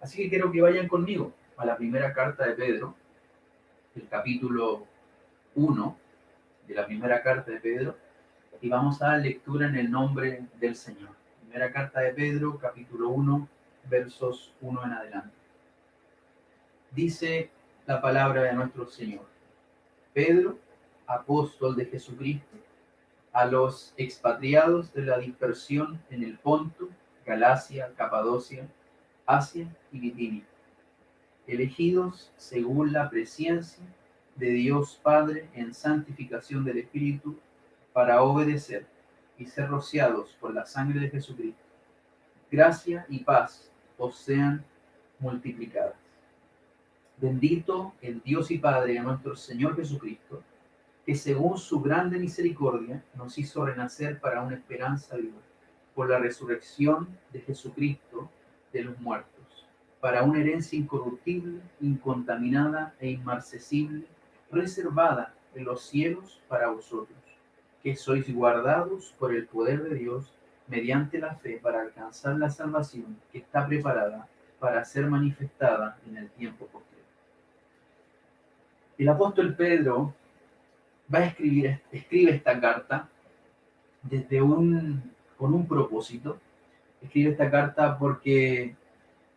Así que quiero que vayan conmigo a la primera carta de Pedro, el capítulo 1 de la primera carta de Pedro, y vamos a dar lectura en el nombre del Señor. Primera carta de Pedro, capítulo 1, versos 1 en adelante. Dice la palabra de nuestro Señor. Pedro, apóstol de Jesucristo, a los expatriados de la dispersión en el Ponto, Galacia, Capadocia, Asia y Bitinia, elegidos según la presciencia de Dios Padre en santificación del Espíritu, para obedecer y ser rociados por la sangre de Jesucristo. Gracia y paz os sean multiplicadas. Bendito el Dios y Padre de nuestro Señor Jesucristo, que según su grande misericordia nos hizo renacer para una esperanza viva, por la resurrección de Jesucristo de los muertos, para una herencia incorruptible, incontaminada e inmarcesible, reservada en los cielos para vosotros, que sois guardados por el poder de Dios mediante la fe para alcanzar la salvación que está preparada para ser manifestada en el tiempo posterior. El apóstol Pedro escribe esta carta con un propósito. Escribe esta carta porque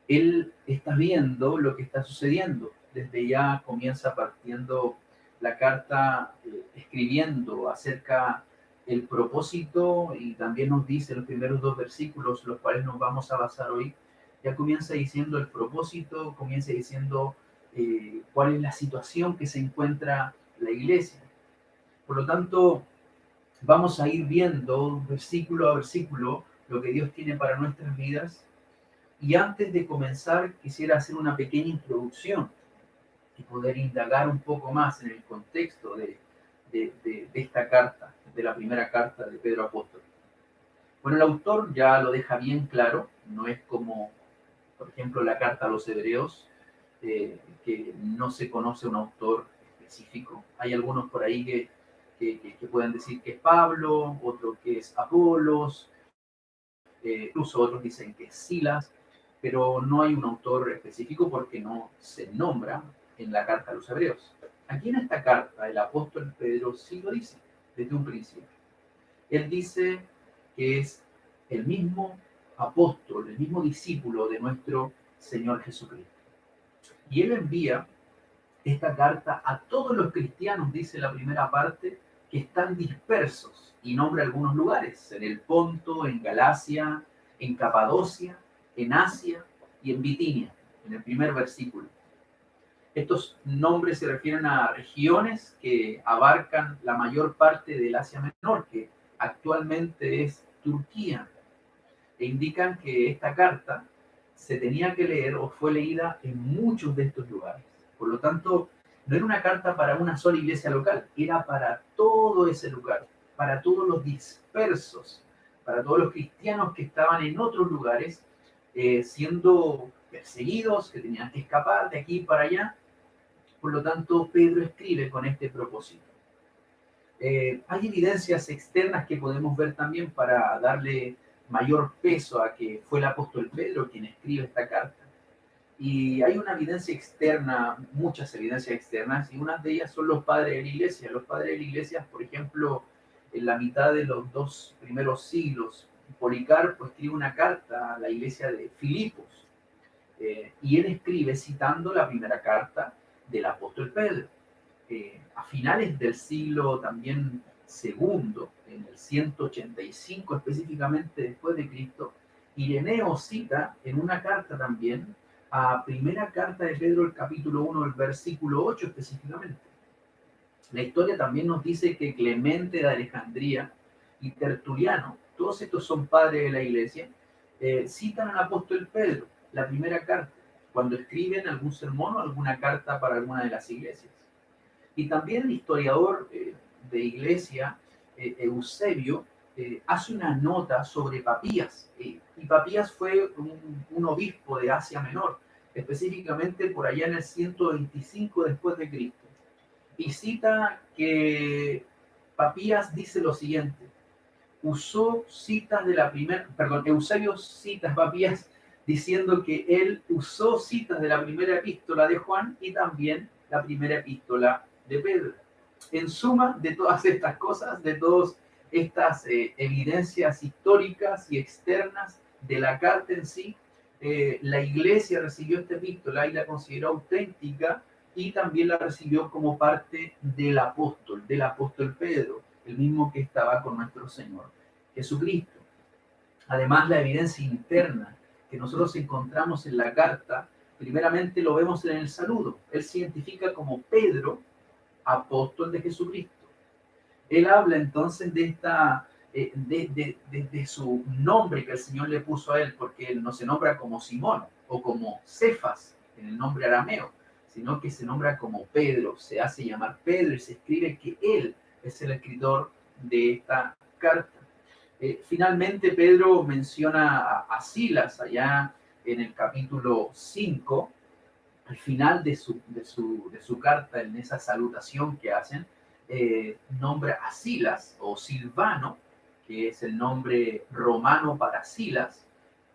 él está viendo lo que está sucediendo. Desde ya comienza partiendo la carta escribiendo acerca del propósito, y también nos dice los primeros dos versículos, los cuales nos vamos a basar hoy. Ya comienza diciendo el propósito, comienza diciendo cuál es la situación que se encuentra la iglesia. Por lo tanto, vamos a ir viendo versículo a versículo lo que Dios tiene para nuestras vidas. Y antes de comenzar, quisiera hacer una pequeña introducción y poder indagar un poco más en el contexto de esta carta, de la primera carta de Pedro Apóstol. Bueno, el autor ya lo deja bien claro, no es como, por ejemplo, la carta a los Hebreos, que no se conoce un autor específico. Hay algunos por ahí que pueden decir que es Pablo, otros que es Apolos, incluso otros dicen que es Silas, pero no hay un autor específico porque no se nombra en la carta a los Hebreos. Aquí en esta carta el apóstol Pedro sí lo dice desde un principio. Él dice que es el mismo apóstol, el mismo discípulo de nuestro Señor Jesucristo. Y él envía esta carta a todos los cristianos, dice la primera parte, que están dispersos, y nombra algunos lugares, en el Ponto, en Galacia, en Capadocia, en Asia y en Bitinia, en el primer versículo. Estos nombres se refieren a regiones que abarcan la mayor parte del Asia Menor, que actualmente es Turquía, e indican que esta carta se tenía que leer o fue leída en muchos de estos lugares. Por lo tanto, no era una carta para una sola iglesia local, era para todo ese lugar, para todos los dispersos, para todos los cristianos que estaban en otros lugares, siendo perseguidos, que tenían que escapar de aquí para allá. Por lo tanto, Pedro escribe con este propósito. Hay evidencias externas que podemos ver también para darle mayor peso a que fue el apóstol Pedro quien escribe esta carta. Y hay una evidencia externa, muchas evidencias externas, y una de ellas son los padres de la iglesia. Los padres de la iglesia, por ejemplo, en la mitad de los 2 primeros siglos, Policarpo escribe una carta a la iglesia de Filipos, y él escribe citando la primera carta del apóstol Pedro. A finales del siglo también segundo, en el 185 específicamente después de Cristo, Ireneo cita en una carta también a primera carta de Pedro, el capítulo 1, el versículo 8 específicamente. La historia también nos dice que Clemente de Alejandría y Tertuliano, todos estos son padres de la iglesia, citan al apóstol Pedro, la primera carta, cuando escriben algún sermón o alguna carta para alguna de las iglesias. Y también el historiador de iglesia, Eusebio, hace una nota sobre Papías. Y Papías fue un obispo de Asia Menor, específicamente por allá en el 125 después de Cristo. Y cita que Papías dice lo siguiente: usó citas de la primera, perdón, Eusebio cita a Papías diciendo que él usó citas de la primera epístola de Juan y también la primera epístola de Pedro. En suma, de todas estas cosas, de todas estas evidencias históricas y externas de la carta en sí, la iglesia recibió esta epístola y la consideró auténtica y también la recibió como parte del apóstol Pedro, el mismo que estaba con nuestro Señor Jesucristo. Además, la evidencia interna que nosotros encontramos en la carta, primeramente lo vemos en el saludo. Él se identifica como Pedro, apóstol de Jesucristo. Él habla entonces de esta, de su nombre que el Señor le puso a él, porque él no se nombra como Simón o como Cefas en el nombre arameo, sino que se nombra como Pedro, se hace llamar Pedro y se escribe que él es el escritor de esta carta. Finalmente Pedro menciona a Silas allá en el capítulo 5, al final de su carta, en esa salutación que hacen, nombra a Silas o Silvano, que es el nombre romano para Silas,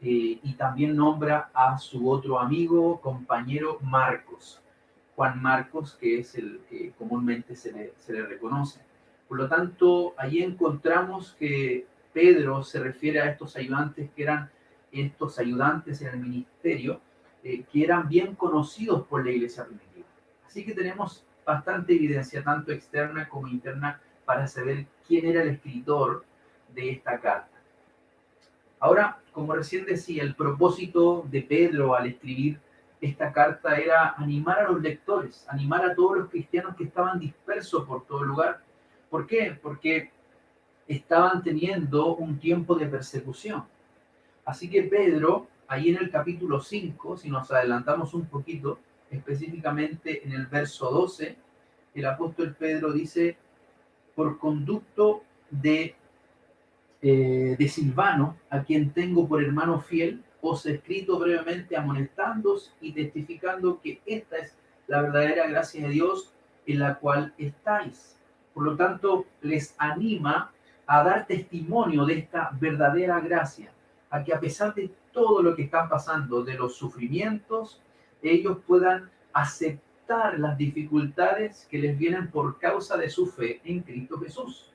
y también nombra a su otro amigo, compañero Marcos, Juan Marcos, que es el que comúnmente se le reconoce. Por lo tanto, allí encontramos que Pedro se refiere a estos ayudantes que eran estos ayudantes en el ministerio, que eran bien conocidos por la iglesia primitiva. Así que tenemos bastante evidencia, tanto externa como interna, para saber quién era el escritor de esta carta. Ahora, como recién decía, el propósito de Pedro al escribir esta carta era animar a los lectores, animar a todos los cristianos que estaban dispersos por todo el lugar. ¿Por qué? Porque estaban teniendo un tiempo de persecución. Así que Pedro, ahí en el capítulo 5, si nos adelantamos un poquito, específicamente en el verso 12, el apóstol Pedro dice, por conducto de Silvano, a quien tengo por hermano fiel, os he escrito brevemente amonestándoos y testificando que esta es la verdadera gracia de Dios en la cual estáis. Por lo tanto, les anima a dar testimonio de esta verdadera gracia, a que a pesar de todo lo que están pasando, de los sufrimientos, ellos puedan aceptar las dificultades que les vienen por causa de su fe en Cristo Jesús.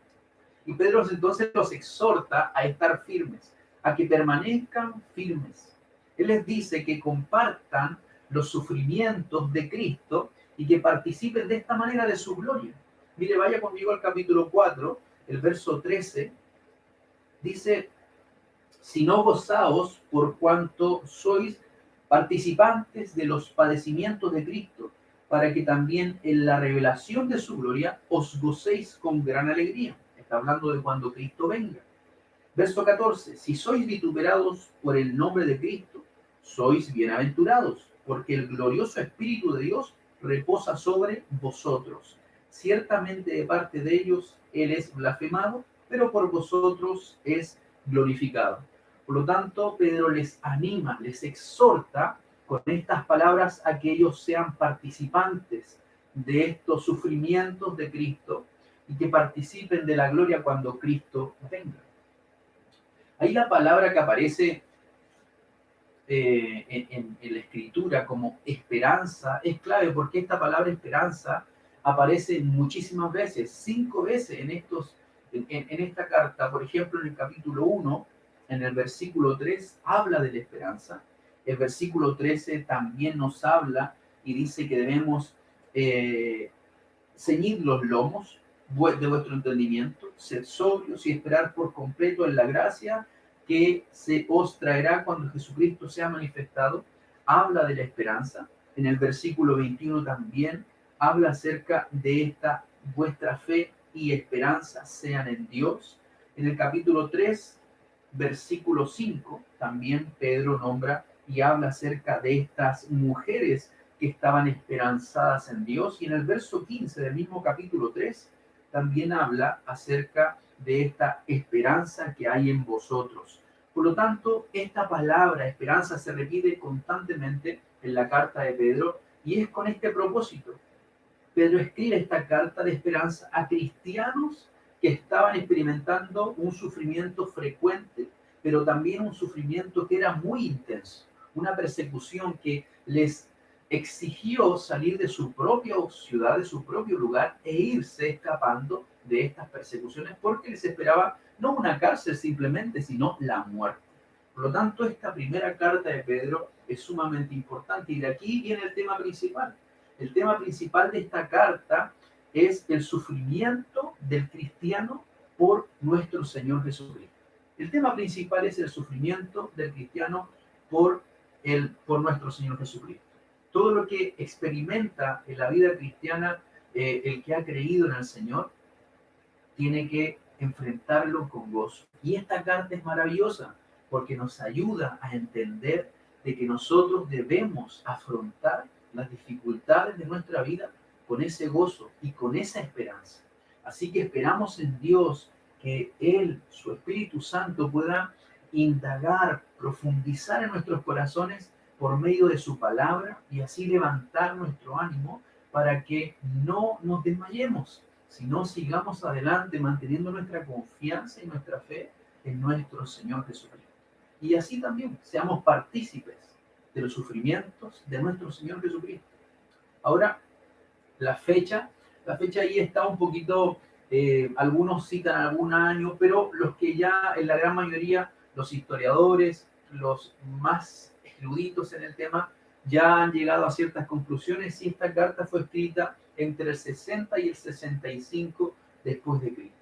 Y Pedro entonces los exhorta a estar firmes, a que permanezcan firmes. Él les dice que compartan los sufrimientos de Cristo y que participen de esta manera de su gloria. Mire, vaya conmigo al capítulo 4, el verso 13, dice, si no gozaos por cuanto sois participantes de los padecimientos de Cristo, para que también en la revelación de su gloria os gocéis con gran alegría. Está hablando de cuando Cristo venga. Verso 14, si sois vituperados por el nombre de Cristo, sois bienaventurados, porque el glorioso Espíritu de Dios reposa sobre vosotros. Ciertamente de parte de ellos Él es blasfemado, pero por vosotros es glorificado. Por lo tanto, Pedro les anima, les exhorta con estas palabras a que ellos sean participantes de estos sufrimientos de Cristo y que participen de la gloria cuando Cristo venga. Ahí la palabra que aparece en la escritura como esperanza es clave, porque esta palabra esperanza aparece muchísimas veces, 5 veces en esta carta. Por ejemplo, en el capítulo 1, en el versículo 3, habla de la esperanza. El versículo 13 también nos habla y dice que debemos ceñid los lomos de vuestro entendimiento, ser sobrios y esperar por completo en la gracia que se os traerá cuando Jesucristo sea manifestado. Habla de la esperanza. En el versículo 21 también habla acerca de esta vuestra fe y esperanza sean en Dios. En el capítulo 3, versículo 5, también Pedro nombra y habla acerca de estas mujeres que estaban esperanzadas en Dios. Y en el verso 15 del mismo capítulo 3 también habla acerca de esta esperanza que hay en vosotros. Por lo tanto, esta palabra esperanza se repite constantemente en la carta de Pedro y es con este propósito. Pedro escribe esta carta de esperanza a cristianos que estaban experimentando un sufrimiento frecuente, pero también un sufrimiento que era muy intenso. una persecución que les exigió salir de su propia ciudad, de su propio lugar, e irse escapando de estas persecuciones porque les esperaba no una cárcel simplemente, sino la muerte. Por lo tanto, esta primera carta de Pedro es sumamente importante y de aquí viene el tema principal. El tema principal de esta carta es el sufrimiento del cristiano por nuestro Señor Jesucristo. El tema principal es el sufrimiento del cristiano por nuestro Señor Jesucristo. Todo lo que experimenta en la vida cristiana el que ha creído en el Señor tiene que enfrentarlo con gozo. Y esta carta es maravillosa porque nos ayuda a entender de que nosotros debemos afrontar las dificultades de nuestra vida con ese gozo y con esa esperanza. Así que esperamos en Dios que Él, su Espíritu Santo, pueda indagar, profundizar en nuestros corazones por medio de su palabra y así levantar nuestro ánimo para que no nos desmayemos, sino sigamos adelante manteniendo nuestra confianza y nuestra fe en nuestro Señor Jesucristo. Y así también seamos partícipes de los sufrimientos de nuestro Señor Jesucristo. Ahora, la fecha ahí está un poquito, algunos citan algún año, pero los que ya en la gran mayoría, los historiadores, los más eruditos en el tema, ya han llegado a ciertas conclusiones y esta carta fue escrita entre el 60 y el 65 después de Cristo.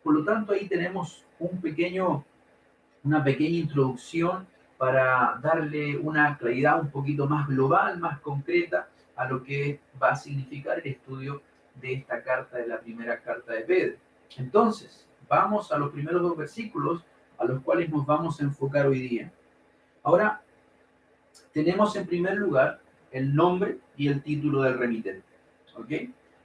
Por lo tanto, ahí tenemos una pequeña introducción para darle una claridad un poquito más global, más concreta a lo que va a significar el estudio de esta carta, de la primera carta de Pedro. Entonces, vamos a los primeros dos versículos a los cuales nos vamos a enfocar hoy día. Ahora, tenemos en primer lugar el nombre y el título del remitente. ¿Ok?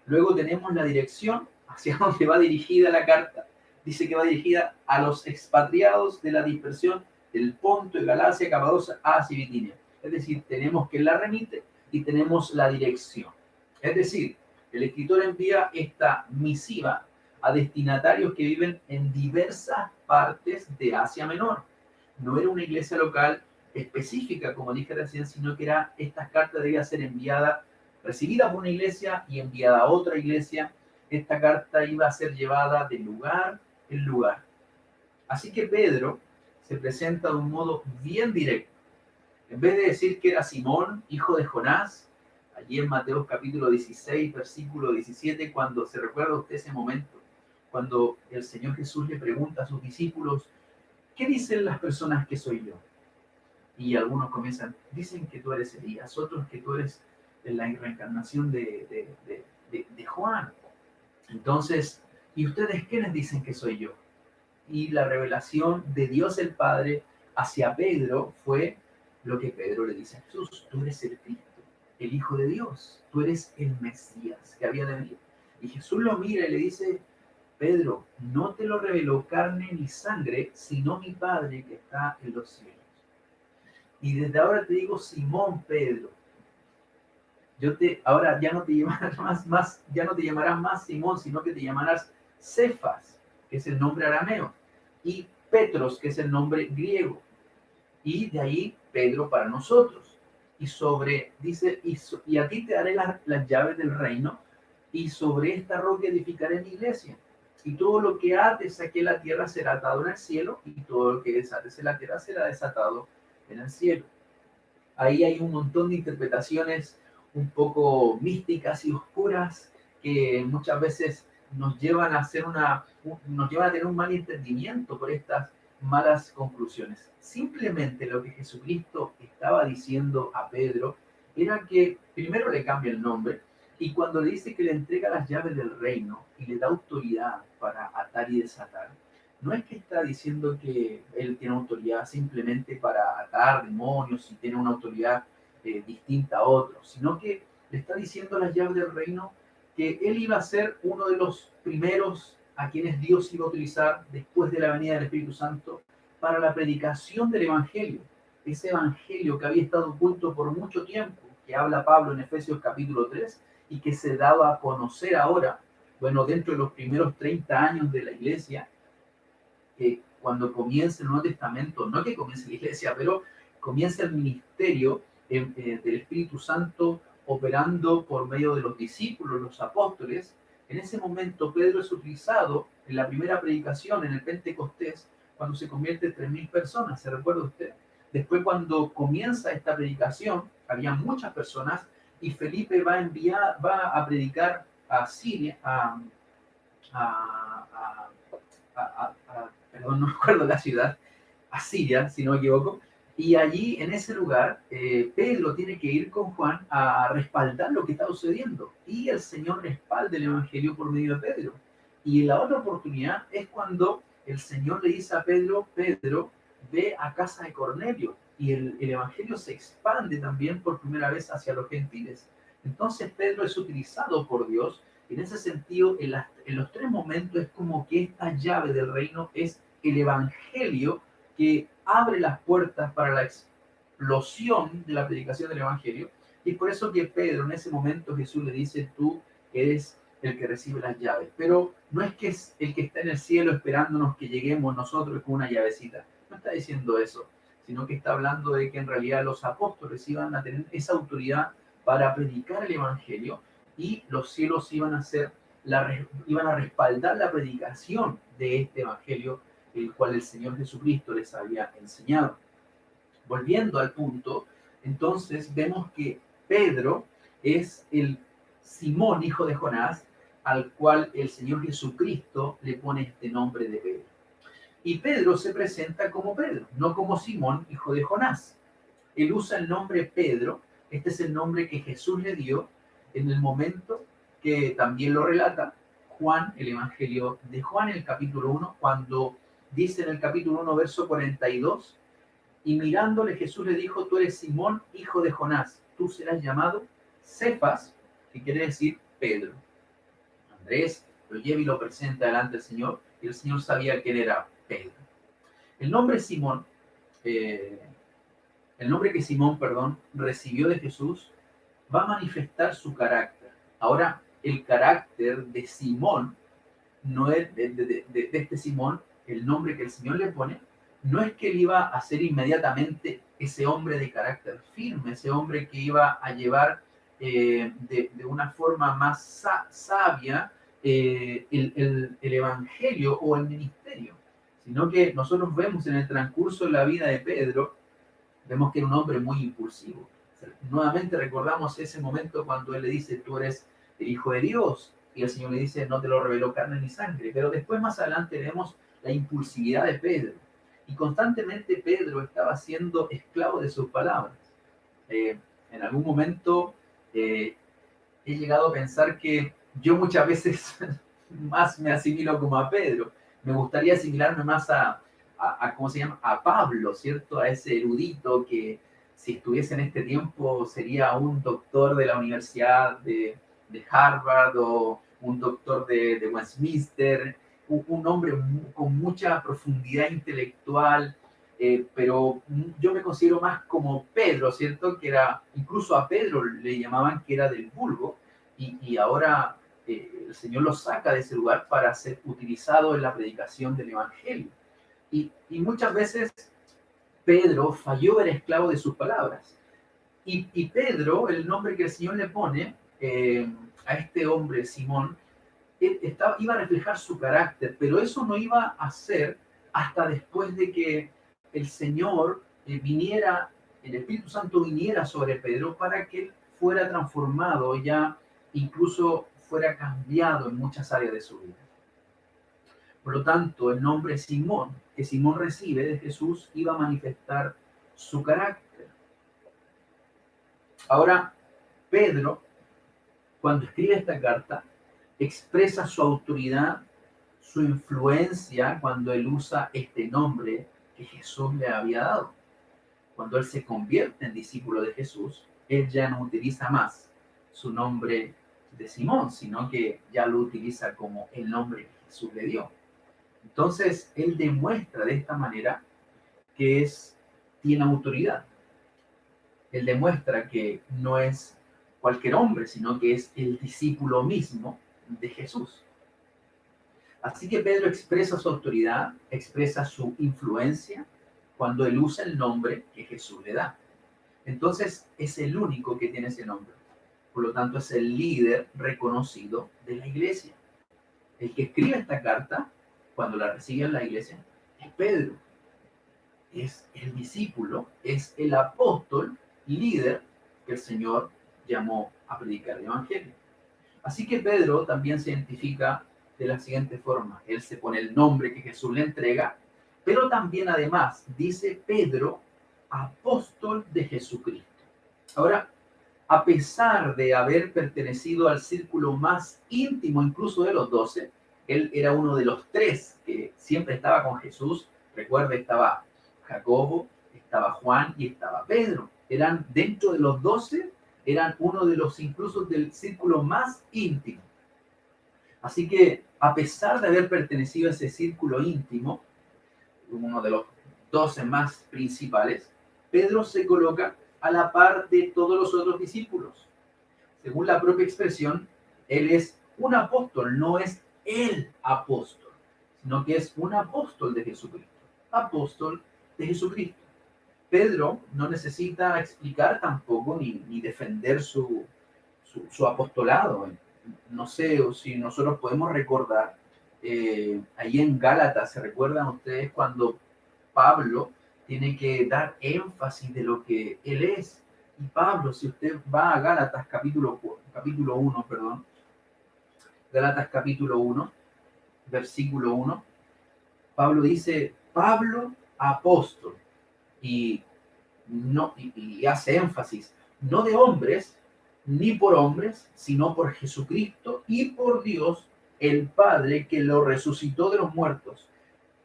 Luego tenemos la dirección hacia donde va dirigida la carta. Dice que va dirigida a los expatriados de la dispersión del Ponto, de Galacia, Capadocia, Asia y Bitinia. Es decir, tenemos que la remite y tenemos la dirección. Es decir, el escritor envía esta misiva a destinatarios que viven en diversas partes de Asia Menor. No era una iglesia local específica, como dije recién, sino que estas cartas debían ser enviadas, recibidas por una iglesia y enviada a otra iglesia. Esta carta iba a ser llevada de lugar en lugar. Así que Pedro se presenta de un modo bien directo. En vez de decir que era Simón, hijo de Jonás, allí en Mateo capítulo 16, versículo 17, cuando se recuerda usted ese momento, cuando el Señor Jesús le pregunta a sus discípulos, ¿qué dicen las personas que soy yo? Y algunos comienzan, dicen que tú eres Elías, otros que tú eres la reencarnación de Juan. Entonces, ¿y ustedes qué les dicen que soy yo? Y la revelación de Dios el Padre hacia Pedro fue lo que Pedro le dice a Jesús, tú eres el Cristo, el Hijo de Dios, tú eres el Mesías que había de venir. Y Jesús lo mira y le dice, Pedro, no te lo reveló carne ni sangre, sino mi Padre que está en los cielos. Y desde ahora te digo, Simón Pedro, ahora ya no te llamarás más Simón, sino que te llamarás Cefas, que es el nombre arameo, y Petros, que es el nombre griego. Y de ahí Pedro para nosotros. Dice, y a ti te daré las llaves del reino, y sobre esta roca edificaré mi iglesia. Y todo lo que ates aquí en la tierra será atado en el cielo, y todo lo que desates en la tierra será desatado en el cielo. Ahí hay un montón de interpretaciones un poco místicas y oscuras que muchas veces nos llevan a tener un mal entendimiento por estas malas conclusiones. Simplemente lo que Jesucristo estaba diciendo a Pedro era que primero le cambia el nombre y cuando le dice que le entrega las llaves del reino y le da autoridad para atar y desatar, no es que está diciendo que él tiene autoridad simplemente para atar demonios y tiene una autoridad distinta a otros, sino que le está diciendo a las llaves del reino que él iba a ser uno de los primeros a quienes Dios iba a utilizar después de la venida del Espíritu Santo para la predicación del Evangelio. Ese Evangelio que había estado oculto por mucho tiempo, que habla Pablo en Efesios capítulo 3 y que se daba a conocer ahora, bueno, dentro de los primeros 30 años de la iglesia, que cuando comience el Nuevo Testamento, no que comience la iglesia, pero comienza el ministerio del Espíritu Santo operando por medio de los discípulos, los apóstoles. En ese momento Pedro es utilizado en la primera predicación, en el Pentecostés, cuando se convierte en 3.000 personas, ¿se recuerda usted? Después, cuando comienza esta predicación, había muchas personas y Felipe va a predicar a Siria, a, perdón, no me acuerdo la ciudad, a Siria, si no me equivoco, y allí en ese lugar Pedro tiene que ir con Juan a respaldar lo que está sucediendo, y el Señor respalda el Evangelio por medio de Pedro. Y la otra oportunidad es cuando el Señor le dice a Pedro, Pedro, ve a casa de Cornelio, y el Evangelio se expande también por primera vez hacia los gentiles. Entonces Pedro es utilizado por Dios. En ese sentido, en los tres momentos es como que esta llave del reino es el Evangelio que abre las puertas para la explosión de la predicación del Evangelio. Y por eso que Pedro, en ese momento, Jesús le dice, tú eres el que recibe las llaves. Pero no es que es el que está en el cielo esperándonos que lleguemos nosotros con una llavecita. No está diciendo eso, sino que está hablando de que en realidad los apóstoles iban a tener esa autoridad para predicar el Evangelio, y los cielos iban a respaldar la predicación de este Evangelio, el cual el Señor Jesucristo les había enseñado. Volviendo al punto, entonces vemos que Pedro es el Simón, hijo de Jonás, al cual el Señor Jesucristo le pone este nombre de Pedro. Y Pedro se presenta como Pedro, no como Simón, hijo de Jonás. Él usa el nombre Pedro. Este es el nombre que Jesús le dio en el momento que también lo relata Juan, el Evangelio de Juan, en el capítulo 1, cuando dice en el capítulo 1, verso 42, y mirándole Jesús le dijo, tú eres Simón, hijo de Jonás, tú serás llamado Cefas, que quiere decir Pedro. Andrés lo lleva y lo presenta delante del Señor, y el Señor sabía quién era Pedro. El nombre Simón, el nombre que Simón, recibió de Jesús, va a manifestar su carácter. Ahora, el carácter de Simón, no es de este Simón, el nombre que el Señor le pone, no es que él iba a ser inmediatamente ese hombre de carácter firme, ese hombre que iba a llevar de una forma más sabia el Evangelio o el ministerio, sino que nosotros vemos en el transcurso de la vida de Pedro, vemos que era un hombre muy impulsivo. Nuevamente recordamos ese momento cuando él le dice, tú eres el Hijo de Dios, y el Señor le dice, no te lo reveló carne ni sangre. Pero después, más adelante, vemos la impulsividad de Pedro. Y constantemente Pedro estaba siendo esclavo de sus palabras. En algún momento he llegado a pensar que yo muchas veces más me asimilo como a Pedro. Me gustaría asimilarme más ¿cómo se llama? A Pablo, ¿cierto? A ese erudito que si estuviese en este tiempo sería un doctor de la Universidad de Harvard o un doctor de Westminster, un hombre con mucha profundidad intelectual, pero yo me considero más como Pedro, ¿cierto? Que era, incluso a Pedro le llamaban que era del vulgo, y ahora el Señor lo saca de ese lugar para ser utilizado en la predicación del Evangelio. Y muchas veces Pedro falló, era esclavo de sus palabras. Y Pedro, el nombre que el Señor le pone a este hombre, Simón, iba a reflejar su carácter, pero eso no iba a ser hasta después de que el Señor viniera, el Espíritu Santo viniera sobre Pedro para que él fuera transformado, ya incluso fuera cambiado en muchas áreas de su vida. Por lo tanto, el nombre Simón, que Simón recibe de Jesús, iba a manifestar su carácter. Ahora, Pedro, cuando escribe esta carta, expresa su autoridad, su influencia cuando él usa este nombre que Jesús le había dado. Cuando él se convierte en discípulo de Jesús, él ya no utiliza más su nombre de Simón, sino que ya lo utiliza como el nombre que Jesús le dio. Entonces, él demuestra de esta manera que tiene autoridad. Él demuestra que no es cualquier hombre, sino que es el discípulo mismo de Jesús. Así que Pedro expresa su autoridad, expresa su influencia, cuando él usa el nombre que Jesús le da. Entonces es el único que tiene ese nombre. Por lo tanto, es el líder reconocido de la iglesia. El que escribe esta carta, cuando la recibe en la iglesia, es Pedro. Es el discípulo, es el apóstol líder que el Señor llamó a predicar el Evangelio. Así que Pedro también se identifica de la siguiente forma. Él se pone el nombre que Jesús le entrega, pero también además dice Pedro, apóstol de Jesucristo. Ahora, a pesar de haber pertenecido al círculo más íntimo incluso de los 12, él era uno de los 3 que siempre estaba con Jesús. Recuerde, estaba Jacobo, estaba Juan y estaba Pedro. Eran dentro de los 12, eran uno de los incluso del círculo más íntimo. Así que, a pesar de haber pertenecido a ese círculo íntimo, uno de los 12 más principales, Pedro se coloca a la par de todos los otros discípulos. Según la propia expresión, él es un apóstol, no es el apóstol, sino que es un apóstol de Jesucristo. Apóstol de Jesucristo. Pedro no necesita explicar tampoco ni defender su apostolado. No sé si nosotros podemos recordar, ahí en Gálatas, ¿se recuerdan ustedes cuando Pablo tiene que dar énfasis de lo que él es? Y Pablo, si usted va a Gálatas capítulo 1, Gálatas capítulo 1, versículo 1, Pablo dice, Pablo apóstol, y hace énfasis, no de hombres, ni por hombres, sino por Jesucristo y por Dios, el Padre, que lo resucitó de los muertos.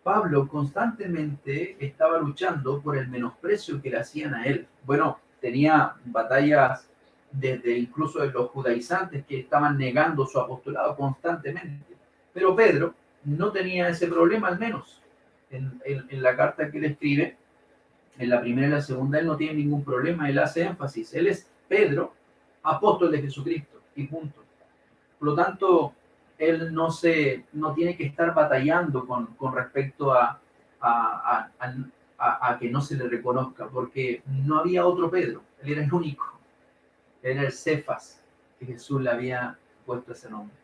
Pablo constantemente estaba luchando por el menosprecio que le hacían a él. Bueno, tenía batallas desde incluso de los judaizantes que estaban negando su apostolado constantemente. Pero Pedro no tenía ese problema, al menos. En la carta que él escribe, en la primera y la segunda, él no tiene ningún problema, él hace énfasis. Él es Pedro, apóstol de Jesucristo, y punto. Por lo tanto, él no tiene que estar batallando con respecto a que no se le reconozca, porque no había otro Pedro, él era el único, él era el Cefas, que Jesús le había puesto ese nombre.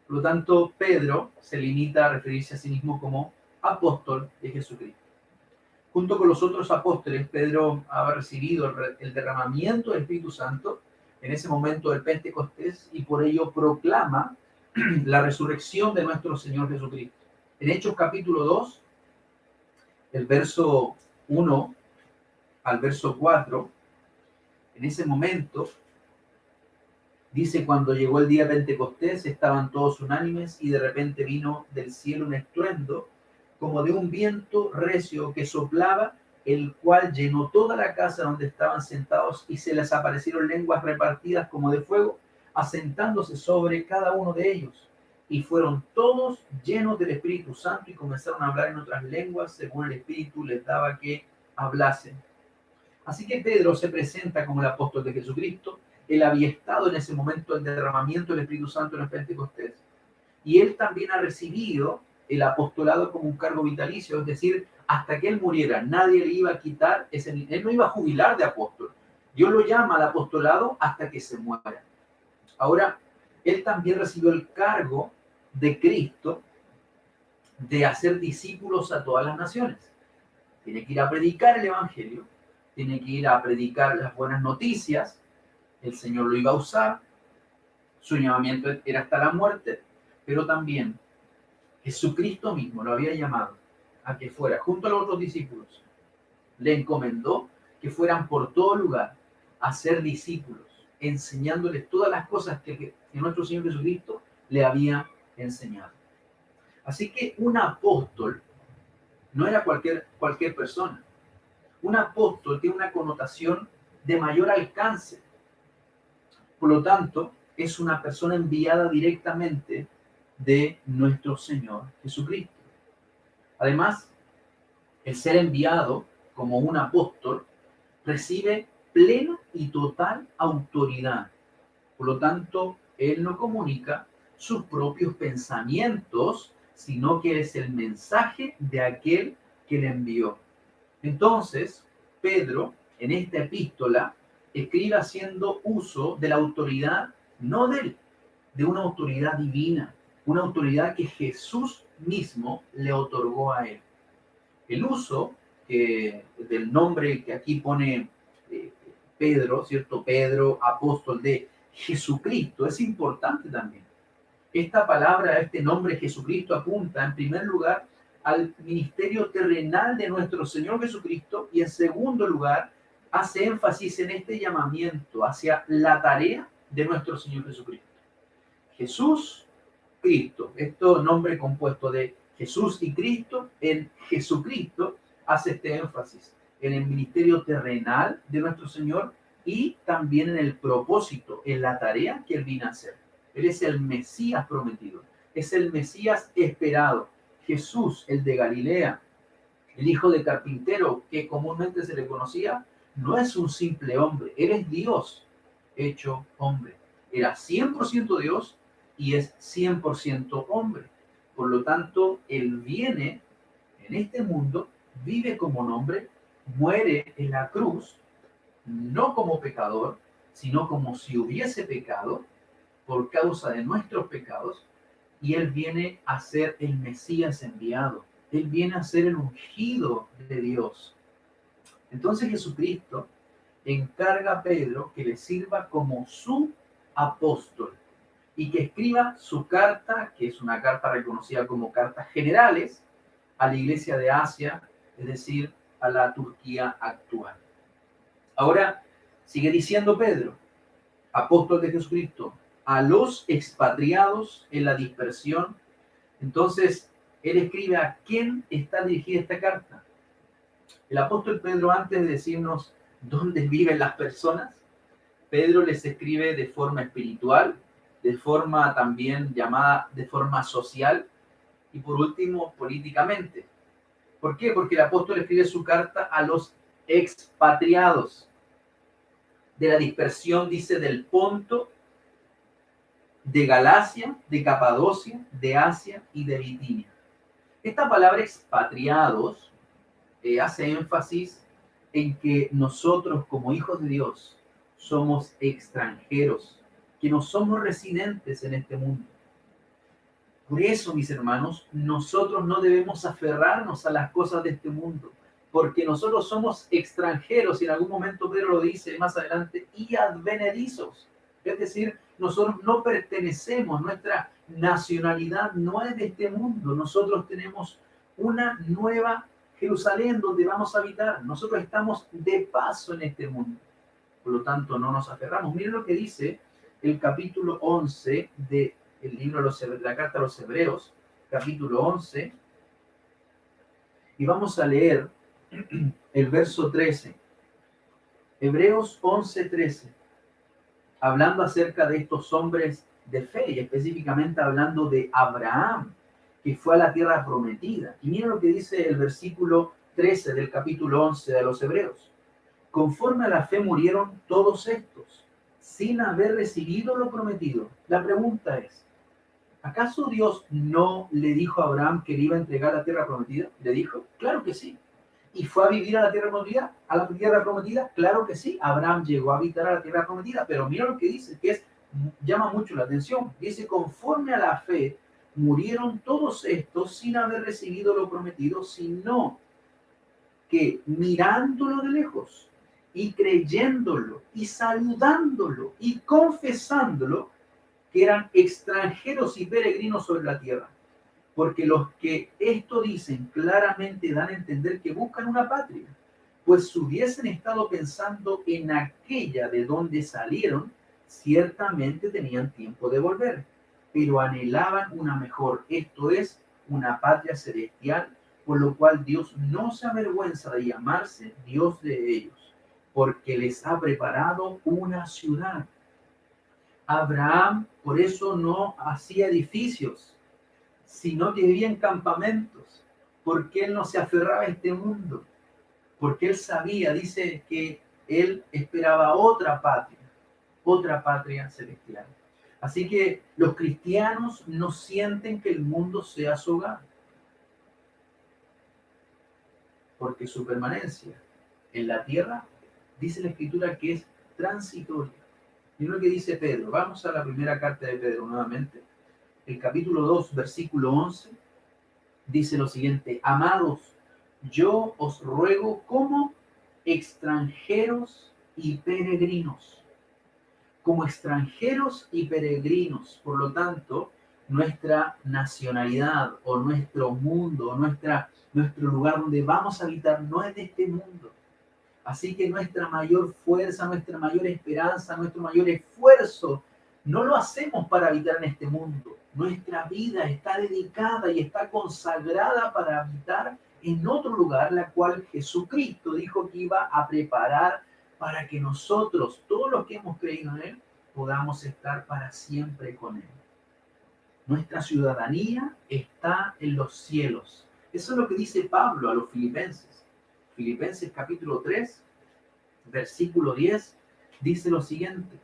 Por lo tanto, Pedro se limita a referirse a sí mismo como apóstol de Jesucristo. Junto con los otros apóstoles, Pedro había recibido el derramamiento del Espíritu Santo en ese momento del Pentecostés y por ello proclama la resurrección de nuestro Señor Jesucristo. En Hechos capítulo 2, el verso 1 al verso 4, en ese momento, dice, cuando llegó el día de Pentecostés, estaban todos unánimes y de repente vino del cielo un estruendo como de un viento recio que soplaba, el cual llenó toda la casa donde estaban sentados y se les aparecieron lenguas repartidas como de fuego, asentándose sobre cada uno de ellos. Y fueron todos llenos del Espíritu Santo y comenzaron a hablar en otras lenguas según el Espíritu les daba que hablasen. Así que Pedro se presenta como el apóstol de Jesucristo. Él había estado en ese momento del derramamiento del Espíritu Santo en el Pentecostés. Y él también ha recibido el apostolado como un cargo vitalicio, es decir, hasta que él muriera, nadie le iba a quitar él no iba a jubilar de apóstol. Dios lo llama al apostolado hasta que se muera. Ahora, él también recibió el cargo de Cristo de hacer discípulos a todas las naciones. Tiene que ir a predicar el Evangelio, tiene que ir a predicar las buenas noticias, el Señor lo iba a usar, su llamamiento era hasta la muerte, pero también Jesucristo mismo lo había llamado a que fuera junto a los otros discípulos. Le encomendó que fueran por todo lugar a ser discípulos, enseñándoles todas las cosas que nuestro Señor Jesucristo le había enseñado. Así que un apóstol no era cualquier persona. Un apóstol tiene una connotación de mayor alcance. Por lo tanto, es una persona enviada directamente de nuestro Señor Jesucristo. Además, el ser enviado como un apóstol recibe plena y total autoridad. Por lo tanto, él no comunica sus propios pensamientos, sino que es el mensaje de aquel que le envió. Entonces, Pedro, en esta epístola, escribe haciendo uso de la autoridad, no de él, de una autoridad divina, una autoridad que Jesús mismo le otorgó a él. El uso del nombre que aquí pone Pedro, ¿cierto? Pedro, apóstol de Jesucristo, es importante también. Esta palabra, este nombre Jesucristo apunta en primer lugar al ministerio terrenal de nuestro Señor Jesucristo y en segundo lugar hace énfasis en este llamamiento hacia la tarea de nuestro Señor Jesucristo. Jesús, Cristo, esto nombre compuesto de Jesús y Cristo, en Jesucristo hace este énfasis en el ministerio terrenal de nuestro Señor y también en el propósito, en la tarea que Él vino a hacer. Él es el Mesías prometido, es el Mesías esperado. Jesús, el de Galilea, el hijo de carpintero que comúnmente se le conocía, no es un simple hombre, Él es Dios hecho hombre. Era 100% Dios y es 100% hombre. Por lo tanto, Él viene en este mundo, vive como un hombre, muere en la cruz, no como pecador, sino como si hubiese pecado por causa de nuestros pecados, y Él viene a ser el Mesías enviado. Él viene a ser el ungido de Dios. Entonces Jesucristo encarga a Pedro que le sirva como su apóstol y que escriba su carta, que es una carta reconocida como cartas generales, a la iglesia de Asia, es decir, a la Turquía actual. Ahora, sigue diciendo Pedro, apóstol de Jesucristo, a los expatriados en la dispersión. Entonces, él escribe a quién está dirigida esta carta. El apóstol Pedro, antes de decirnos dónde viven las personas, Pedro les escribe de forma espiritual, de forma también llamada de forma social y por último políticamente. ¿Por qué? Porque el apóstol escribe su carta a los expatriados de la dispersión, dice, del Ponto, de Galacia, de Capadocia, de Asia y de Bitinia. Esta palabra expatriados hace énfasis en que nosotros como hijos de Dios somos extranjeros, que no somos residentes en este mundo. Por eso, mis hermanos, nosotros no debemos aferrarnos a las cosas de este mundo, porque nosotros somos extranjeros, y en algún momento Pedro lo dice más adelante, y advenedizos. Es decir, nosotros no pertenecemos, nuestra nacionalidad no es de este mundo, nosotros tenemos una nueva Jerusalén donde vamos a habitar, nosotros estamos de paso en este mundo, por lo tanto no nos aferramos. Miren lo que dice el capítulo 11 de el libro de la carta a los Hebreos, capítulo 11, y vamos a leer el verso 13. Hebreos 11:13, hablando acerca de estos hombres de fe, y específicamente hablando de Abraham, que fue a la tierra prometida. Y miren lo que dice el versículo 13 del capítulo 11 de los Hebreos. Conforme a la fe murieron todos estos, sin haber recibido lo prometido. La pregunta es, ¿acaso Dios no le dijo a Abraham que le iba a entregar la tierra prometida? ¿Le dijo? Claro que sí. ¿Y fue a vivir a la tierra prometida? ¿A la tierra prometida? Claro que sí. Abraham llegó a habitar a la tierra prometida, pero mira lo que dice, llama mucho la atención. Dice, conforme a la fe, murieron todos estos sin haber recibido lo prometido, sino que mirándolo de lejos y creyéndolo y saludándolo y confesándolo, que eran extranjeros y peregrinos sobre la tierra. Porque los que esto dicen claramente dan a entender que buscan una patria, pues si hubiesen estado pensando en aquella de donde salieron, ciertamente tenían tiempo de volver, pero anhelaban una mejor, esto es, una patria celestial, por lo cual Dios no se avergüenza de llamarse Dios de ellos, porque les ha preparado una ciudad. Abraham por eso no hacía edificios, sino que vivía en campamentos, porque él no se aferraba a este mundo, porque él sabía, dice que él esperaba otra patria celestial. Así que los cristianos no sienten que el mundo sea su hogar. porque su permanencia en la tierra, dice la Escritura que es transitoria. Y lo que dice Pedro, vamos a la primera carta de Pedro nuevamente, el capítulo 2, versículo 11, dice lo siguiente: amados, yo os ruego como extranjeros y peregrinos, como extranjeros y peregrinos. Por lo tanto, nuestra nacionalidad o nuestro mundo, o nuestro lugar donde vamos a habitar no es de este mundo. Así que nuestra mayor fuerza, nuestra mayor esperanza, nuestro mayor esfuerzo, no lo hacemos para habitar en este mundo. Nuestra vida está dedicada y está consagrada para habitar en otro lugar, la cual Jesucristo dijo que iba a preparar para que nosotros, todos los que hemos creído en Él, podamos estar para siempre con Él. Nuestra ciudadanía está en los cielos. Eso es lo que dice Pablo a los filipenses. Filipenses capítulo 3, versículo 10, dice lo siguiente,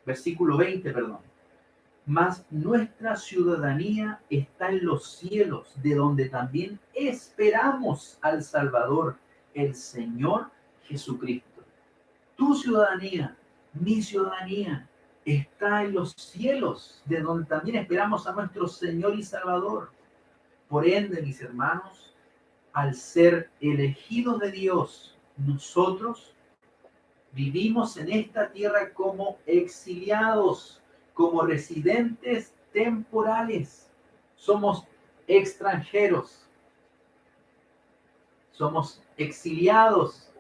versículo 20, perdón. Mas nuestra ciudadanía está en los cielos, de donde también esperamos al Salvador, el Señor Jesucristo. Tu ciudadanía, mi ciudadanía, está en los cielos, de donde también esperamos a nuestro Señor y Salvador. Por ende, mis hermanos, al ser elegidos de Dios, nosotros vivimos en esta tierra como exiliados, como residentes temporales. Somos extranjeros, somos exiliados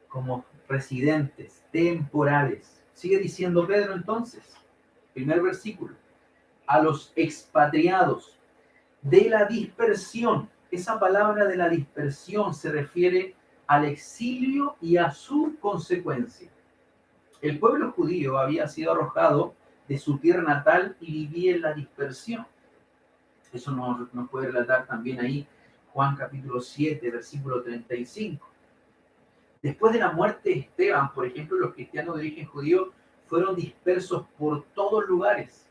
como residentes temporales. Sigue diciendo Pedro entonces, primer versículo, a los expatriados de la dispersión. Esa palabra de la dispersión se refiere al exilio y a su consecuencia. El pueblo judío había sido arrojado de su tierra natal y vivía en la dispersión. Eso nos puede relatar también ahí Juan capítulo 7, versículo 35. Después de la muerte de Esteban, por ejemplo, los cristianos de origen judío fueron dispersos por todos lugares.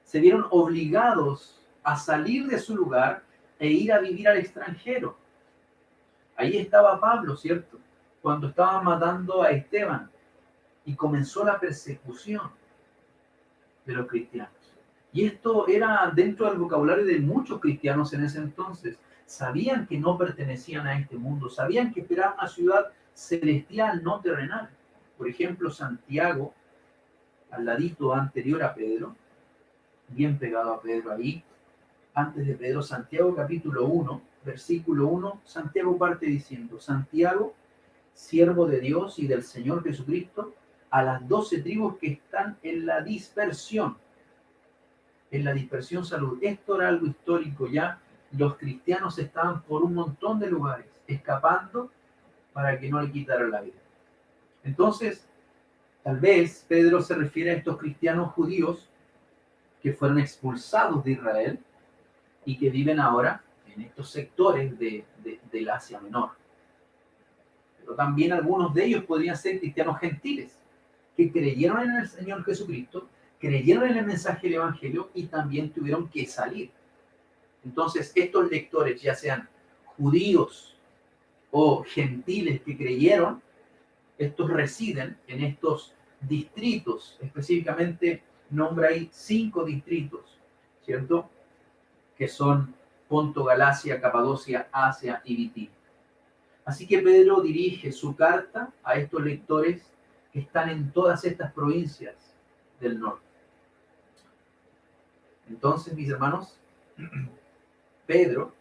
Se vieron obligados a salir de su lugar e ir a vivir al extranjero. Ahí estaba Pablo, ¿cierto? Cuando estaban matando a Esteban y comenzó la persecución de los cristianos. Y esto era dentro del vocabulario de muchos cristianos en ese entonces. Sabían que no pertenecían a este mundo, sabían que esperaban una ciudad celestial, no terrenal. Por ejemplo, Santiago, al ladito anterior a Pedro, bien pegado a Pedro ahí, antes de Pedro, Santiago capítulo 1, versículo 1, Santiago parte diciendo: Santiago, siervo de Dios y del Señor Jesucristo, a las 12 tribus que están en la dispersión. En la dispersión, salud. Esto era algo histórico ya. Los cristianos estaban por un montón de lugares, escapando para que no le quitaran la vida. Entonces, tal vez Pedro se refiere a estos cristianos judíos que fueron expulsados de Israel y que viven ahora en estos sectores del Asia Menor. Pero también algunos de ellos podrían ser cristianos gentiles, que creyeron en el Señor Jesucristo, creyeron en el mensaje del Evangelio y también tuvieron que salir. Entonces, estos lectores, ya sean judíos o gentiles que creyeron, estos residen en estos distritos, específicamente nombra ahí 5 distritos, ¿cierto? Que son Ponto, Galacia, Capadocia, Asia y Bitinia. Así que Pedro dirige su carta a estos lectores que están en todas estas provincias del norte. Entonces, mis hermanos, Pedro,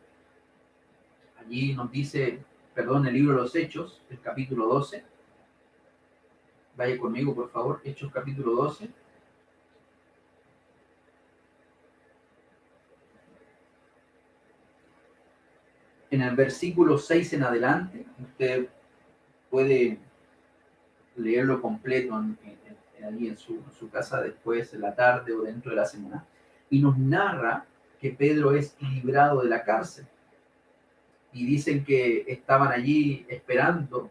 allí nos dice, perdón, el libro de los Hechos, el capítulo 12. Vaya conmigo, por favor, Hechos capítulo 12. En el versículo 6 en adelante, usted puede leerlo completo allí en su casa después, en la tarde o dentro de la semana, y nos narra que Pedro es librado de la cárcel. Y dicen que estaban allí esperando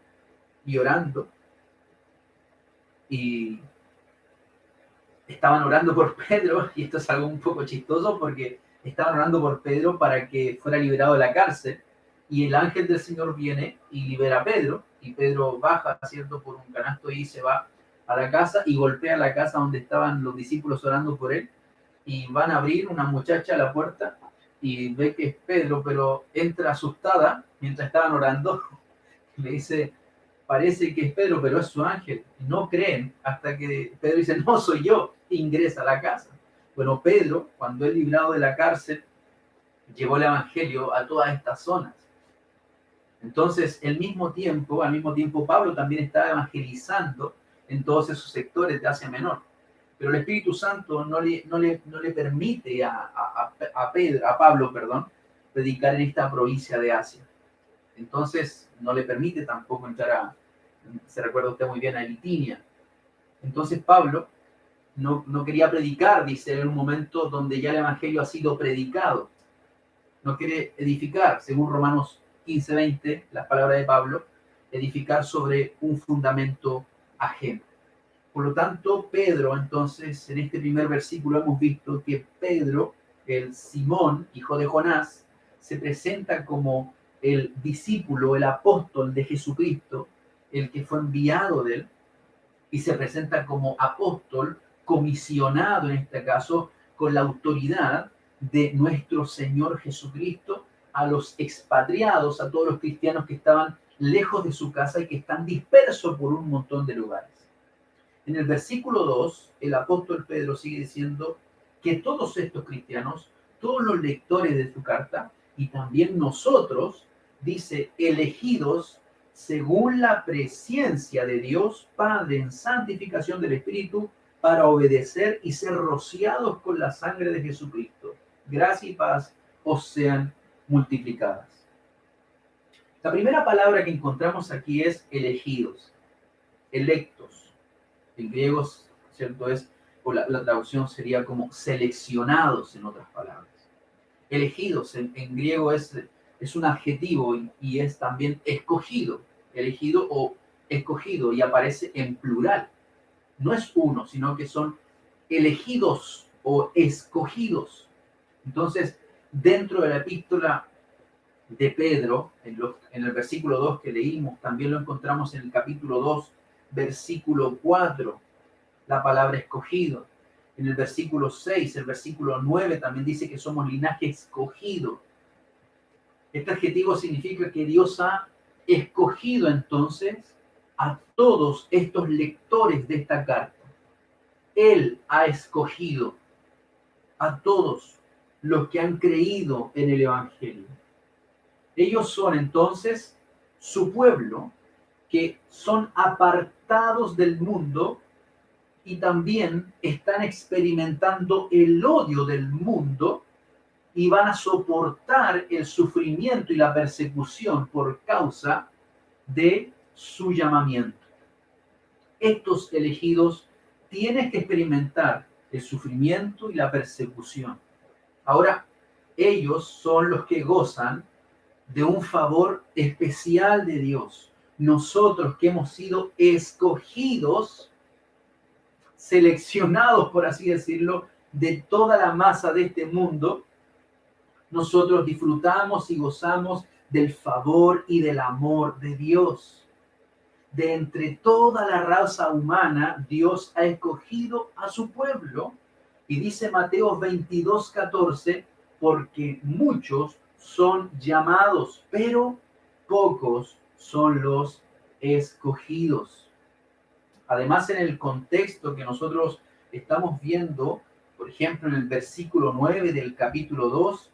y orando, y estaban orando por Pedro, y esto es algo un poco chistoso porque estaban orando por Pedro para que fuera liberado de la cárcel, y el ángel del Señor viene y libera a Pedro, y Pedro baja, ¿cierto?, por un canasto y se va a la casa y golpea la casa donde estaban los discípulos orando por él, y van a abrir una muchacha a la puerta y ve que es Pedro, pero entra asustada mientras estaban orando, le dice, parece que es Pedro, pero es su ángel. No creen hasta que Pedro dice, no soy yo, ingresa a la casa. Bueno, Pedro, cuando es librado de la cárcel, llevó el evangelio a todas estas zonas. Entonces, al mismo tiempo, Pablo también estaba evangelizando en todos esos sectores de Asia Menor. Pero el Espíritu Santo no le permite a Pablo, predicar en esta provincia de Asia. Entonces, no le permite tampoco entrar se recuerda usted muy bien, a Bitinia. Entonces, Pablo no quería predicar, dice, en un momento donde ya el Evangelio ha sido predicado. No quiere edificar, según Romanos 15:20, las palabras de Pablo, edificar sobre un fundamento ajeno. Por lo tanto, Pedro, entonces, en este primer versículo hemos visto que Pedro, el Simón, hijo de Jonás, se presenta como el discípulo, el apóstol de Jesucristo, el que fue enviado de él, y se presenta como apóstol comisionado, en este caso, con la autoridad de nuestro Señor Jesucristo, a los expatriados, a todos los cristianos que estaban lejos de su casa y que están dispersos por un montón de lugares. En el versículo 2, el apóstol Pedro sigue diciendo que todos estos cristianos, todos los lectores de su carta, y también nosotros, dice, elegidos según la presencia de Dios Padre en santificación del Espíritu, para obedecer y ser rociados con la sangre de Jesucristo. Gracia y paz os sean multiplicadas. La primera palabra que encontramos aquí es elegidos, electos. En griego, ¿cierto? O la traducción sería como seleccionados, en otras palabras. Elegidos en griego es un adjetivo y es también escogido, elegido o escogido, y aparece en plural. No es uno, sino que son elegidos o escogidos. Entonces, dentro de la epístola de Pedro, en el versículo 2 que leímos, también lo encontramos en el capítulo 2, versículo 4, la palabra escogido. En el versículo 6, el versículo 9 también dice que somos linaje escogido. Este adjetivo significa que Dios ha escogido entonces a todos estos lectores de esta carta. Él ha escogido a todos los que han creído en el Evangelio. Ellos son entonces su pueblo, que son apartados del mundo y también están experimentando el odio del mundo y van a soportar el sufrimiento y la persecución por causa de su llamamiento. Estos elegidos tienen que experimentar el sufrimiento y la persecución. Ahora, ellos son los que gozan de un favor especial de Dios. Nosotros que hemos sido escogidos, seleccionados, por así decirlo, de toda la masa de este mundo, nosotros disfrutamos y gozamos del favor y del amor de Dios. De entre toda la raza humana, Dios ha escogido a su pueblo. Y dice Mateo 22:14, porque muchos son llamados, pero pocos son los escogidos. Además, en el contexto que nosotros estamos viendo, por ejemplo, en el versículo 9 del capítulo 2,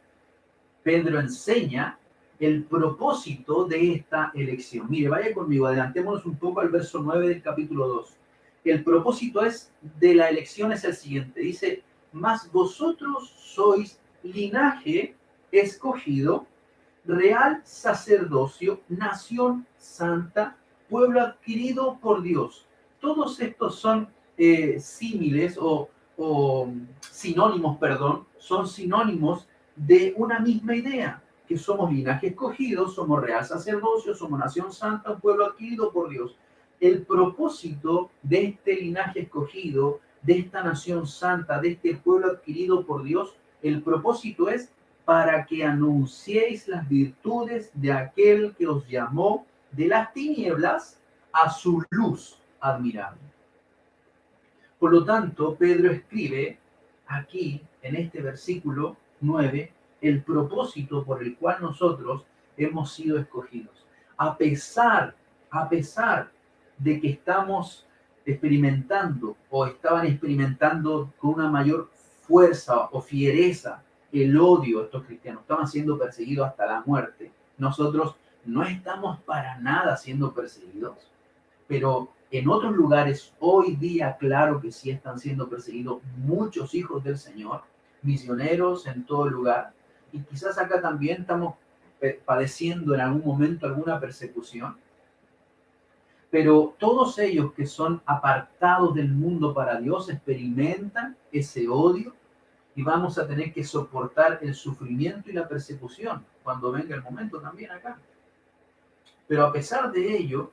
Pedro enseña el propósito de esta elección. Mire, vaya conmigo, adelantémonos un poco al verso 9 del capítulo 2. El propósito de la elección es el siguiente. Dice, mas vosotros sois linaje escogido, real sacerdocio, nación santa, pueblo adquirido por Dios. Todos estos son símiles o sinónimos, son sinónimos de una misma idea, que somos linaje escogido, somos real sacerdocio, somos nación santa, un pueblo adquirido por Dios. El propósito de este linaje escogido, de esta nación santa, de este pueblo adquirido por Dios, el propósito es para que anunciéis las virtudes de aquel que os llamó de las tinieblas a su luz admirable. Por lo tanto, Pedro escribe aquí, en este versículo 9, el propósito por el cual nosotros hemos sido escogidos. A pesar de que estamos experimentando o estaban experimentando con una mayor fuerza o fiereza el odio de estos cristianos, estaban siendo perseguidos hasta la muerte. Nosotros no estamos para nada siendo perseguidos, pero en otros lugares hoy día, claro que sí están siendo perseguidos muchos hijos del Señor, misioneros en todo lugar, y quizás acá también estamos padeciendo en algún momento alguna persecución, pero todos ellos que son apartados del mundo para Dios experimentan ese odio y vamos a tener que soportar el sufrimiento y la persecución cuando venga el momento también acá. Pero a pesar de ello,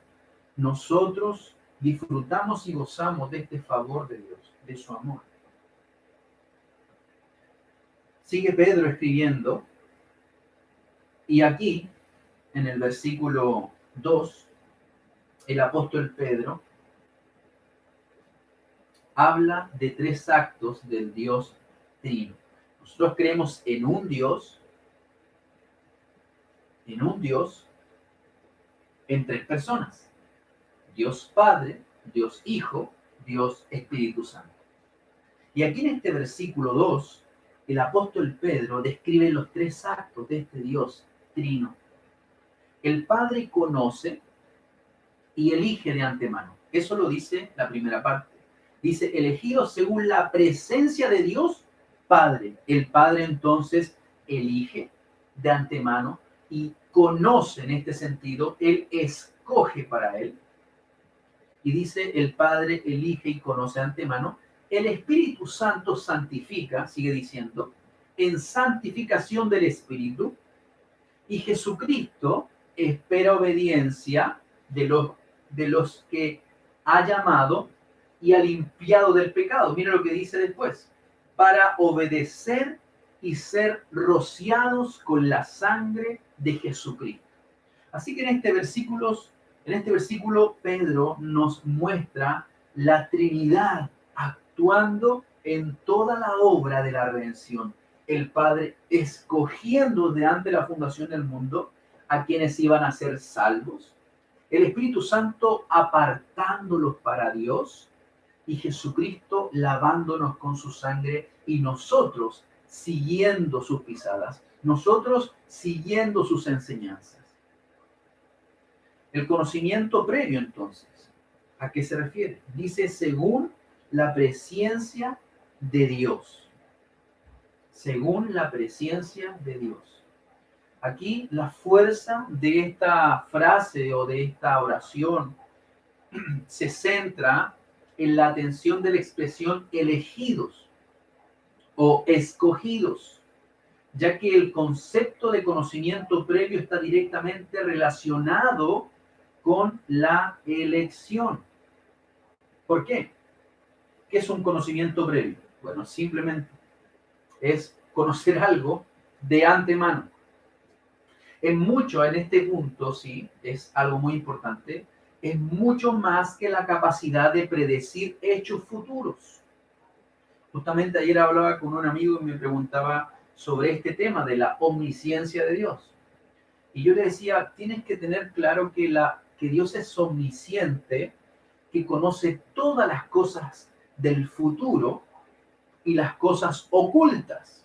nosotros disfrutamos y gozamos de este favor de Dios, de su amor. Sigue Pedro escribiendo, y aquí, en el versículo 2, el apóstol Pedro habla de tres actos del Dios Trino. Nosotros creemos en un Dios, en tres personas. Dios Padre, Dios Hijo, Dios Espíritu Santo. Y aquí en este versículo 2, el apóstol Pedro describe los tres actos de este Dios Trino. El Padre conoce y elige de antemano. Eso lo dice la primera parte. Dice, elegido según la presencia de Dios Padre. El Padre entonces elige de antemano y conoce en este sentido, Él escoge para Él. Y dice, el Padre elige y conoce de antemano. El Espíritu Santo santifica, sigue diciendo, en santificación del Espíritu. Y Jesucristo espera obediencia de los que ha llamado y ha limpiado del pecado. Mira lo que dice después. Para obedecer y ser rociados con la sangre de Jesucristo. Así que en este versículo Pedro nos muestra la Trinidad actuando en toda la obra de la redención. El Padre escogiendo de ante la fundación del mundo a quienes iban a ser salvos, el Espíritu Santo apartándolos para Dios y Jesucristo lavándonos con su sangre y nosotros siguiendo sus pisadas, nosotros siguiendo sus enseñanzas. El conocimiento previo, entonces, ¿a qué se refiere? Dice, según la presencia de Dios. Según la presencia de Dios. Aquí la fuerza de esta frase o de esta oración se centra en la atención de la expresión elegidos o escogidos, ya que el concepto de conocimiento previo está directamente relacionado con la elección. ¿Por qué? ¿Qué es un conocimiento previo? Bueno, simplemente es conocer algo de antemano. En este punto, sí, es algo muy importante, es mucho más que la capacidad de predecir hechos futuros. Justamente ayer hablaba con un amigo y me preguntaba sobre este tema de la omnisciencia de Dios. Y yo le decía, tienes que tener claro que Dios es omnisciente, que conoce todas las cosas del futuro y las cosas ocultas.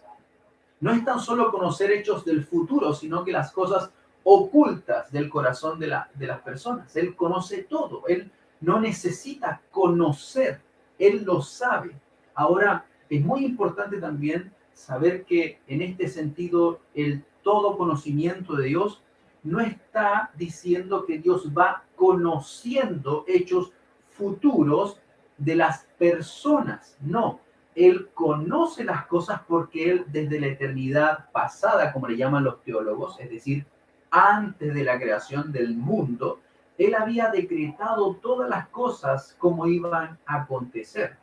No es tan solo conocer hechos del futuro, sino que las cosas ocultas del corazón de las personas. Él conoce todo. Él no necesita conocer. Él lo sabe. Ahora, es muy importante también saber que en este sentido el todo conocimiento de Dios no está diciendo que Dios va conociendo hechos futuros de las personas. No, Él conoce las cosas porque Él desde la eternidad pasada, como le llaman los teólogos, es decir, antes de la creación del mundo, Él había decretado todas las cosas como iban a acontecer.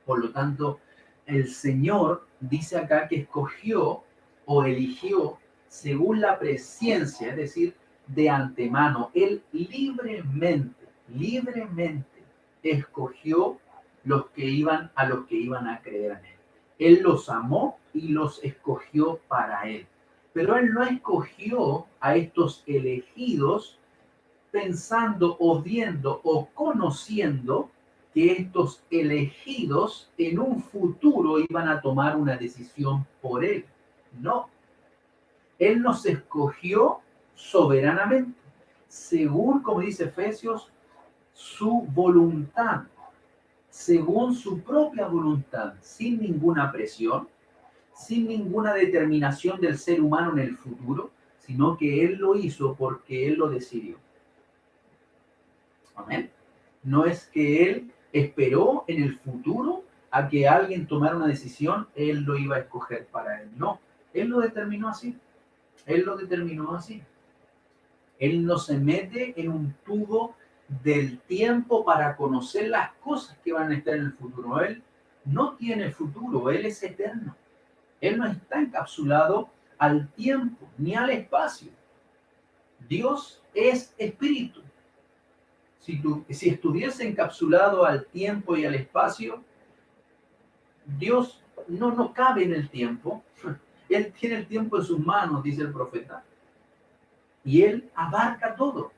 Por lo tanto, el Señor dice acá que escogió o eligió según la presciencia, es decir, de antemano. Él libremente escogió a los que iban a creer en él. Él los amó y los escogió para él. Pero él no escogió a estos elegidos pensando o viendo o conociendo que estos elegidos en un futuro iban a tomar una decisión por él. No, él nos escogió soberanamente, según, como dice Efesios, su voluntad, según su propia voluntad, sin ninguna presión, sin ninguna determinación del ser humano en el futuro, sino que él lo hizo porque él lo decidió. Amén. No es que él esperó en el futuro a que alguien tomara una decisión, él lo iba a escoger para él. No, él lo determinó así. Él lo determinó así. Él no se mete en un tubo del tiempo para conocer las cosas que van a estar en el futuro. Él no tiene futuro, él es eterno. Él no está encapsulado al tiempo ni al espacio. Dios es espíritu. Si estuviese encapsulado al tiempo y al espacio, Dios no cabe en el tiempo. Él tiene el tiempo en sus manos, dice el profeta. Y Él abarca todo.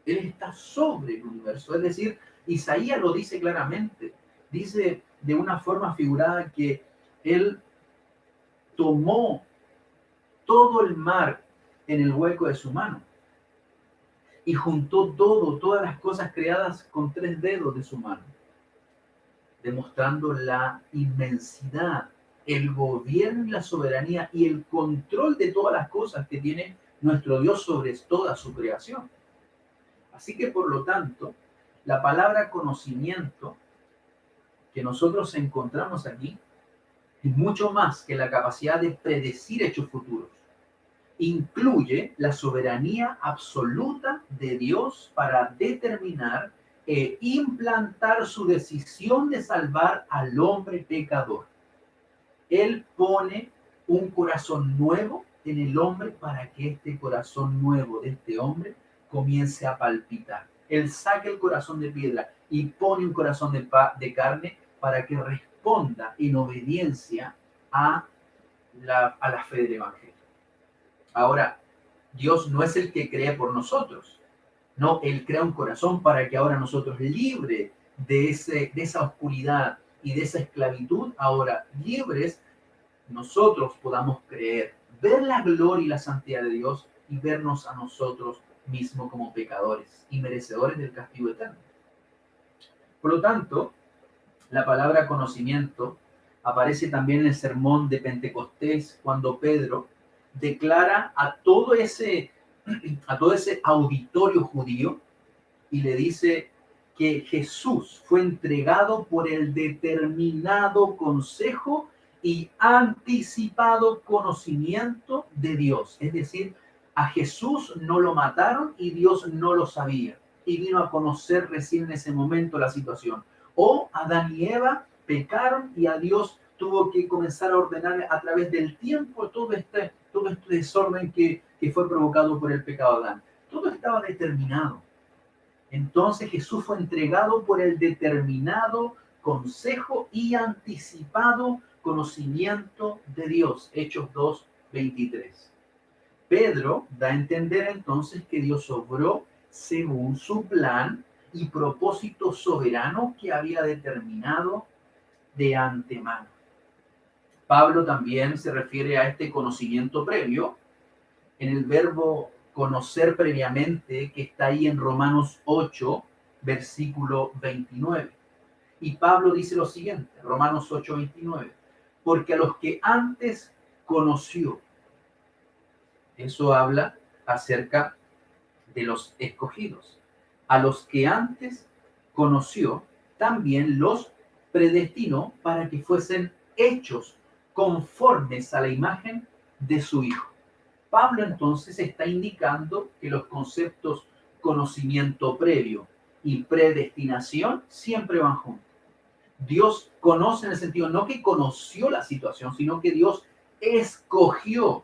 Él está sobre el universo. Es decir, Isaías lo dice claramente. Dice de una forma figurada que Él tomó todo el mar en el hueco de su mano. Y juntó todas las cosas creadas con 3 dedos de su mano, demostrando la inmensidad, el gobierno y la soberanía y el control de todas las cosas que tiene nuestro Dios sobre toda su creación. Así que, por lo tanto, la palabra conocimiento que nosotros encontramos aquí es mucho más que la capacidad de predecir hechos futuros. Incluye la soberanía absoluta de Dios para determinar e implantar su decisión de salvar al hombre pecador. Él pone un corazón nuevo en el hombre para que este corazón nuevo de este hombre comience a palpitar. Él saca el corazón de piedra y pone un corazón de carne para que responda en obediencia a la fe del Evangelio. Ahora, Dios no es el que crea por nosotros. No, Él crea un corazón para que ahora nosotros, libres de esa oscuridad y de esa esclavitud, ahora libres, nosotros podamos creer, ver la gloria y la santidad de Dios y vernos a nosotros mismos como pecadores y merecedores del castigo eterno. Por lo tanto, la palabra conocimiento aparece también en el sermón de Pentecostés, cuando Pedro declara a todo ese auditorio judío y le dice que Jesús fue entregado por el determinado consejo y anticipado conocimiento de Dios. Es decir, a Jesús no lo mataron y Dios no lo sabía. Y vino a conocer recién en ese momento la situación. O Adán y Eva pecaron y a Dios tuvo que comenzar a ordenar a través del tiempo todo este desorden que fue provocado por el pecado de Adán. Todo estaba determinado. Entonces Jesús fue entregado por el determinado consejo y anticipado conocimiento de Dios. Hechos 2:23. Pedro da a entender entonces que Dios obró según su plan y propósito soberano que había determinado de antemano. Pablo también se refiere a este conocimiento previo en el verbo conocer previamente, que está ahí en Romanos 8, versículo 29. Y Pablo dice lo siguiente, Romanos 8, 29, porque a los que antes conoció, eso habla acerca de los escogidos, a los que antes conoció, también los predestinó para que fuesen hechos conformes a la imagen de su Hijo. Pablo entonces está indicando que los conceptos conocimiento previo y predestinación siempre van juntos. Dios conoce en el sentido no que conoció la situación, sino que Dios escogió.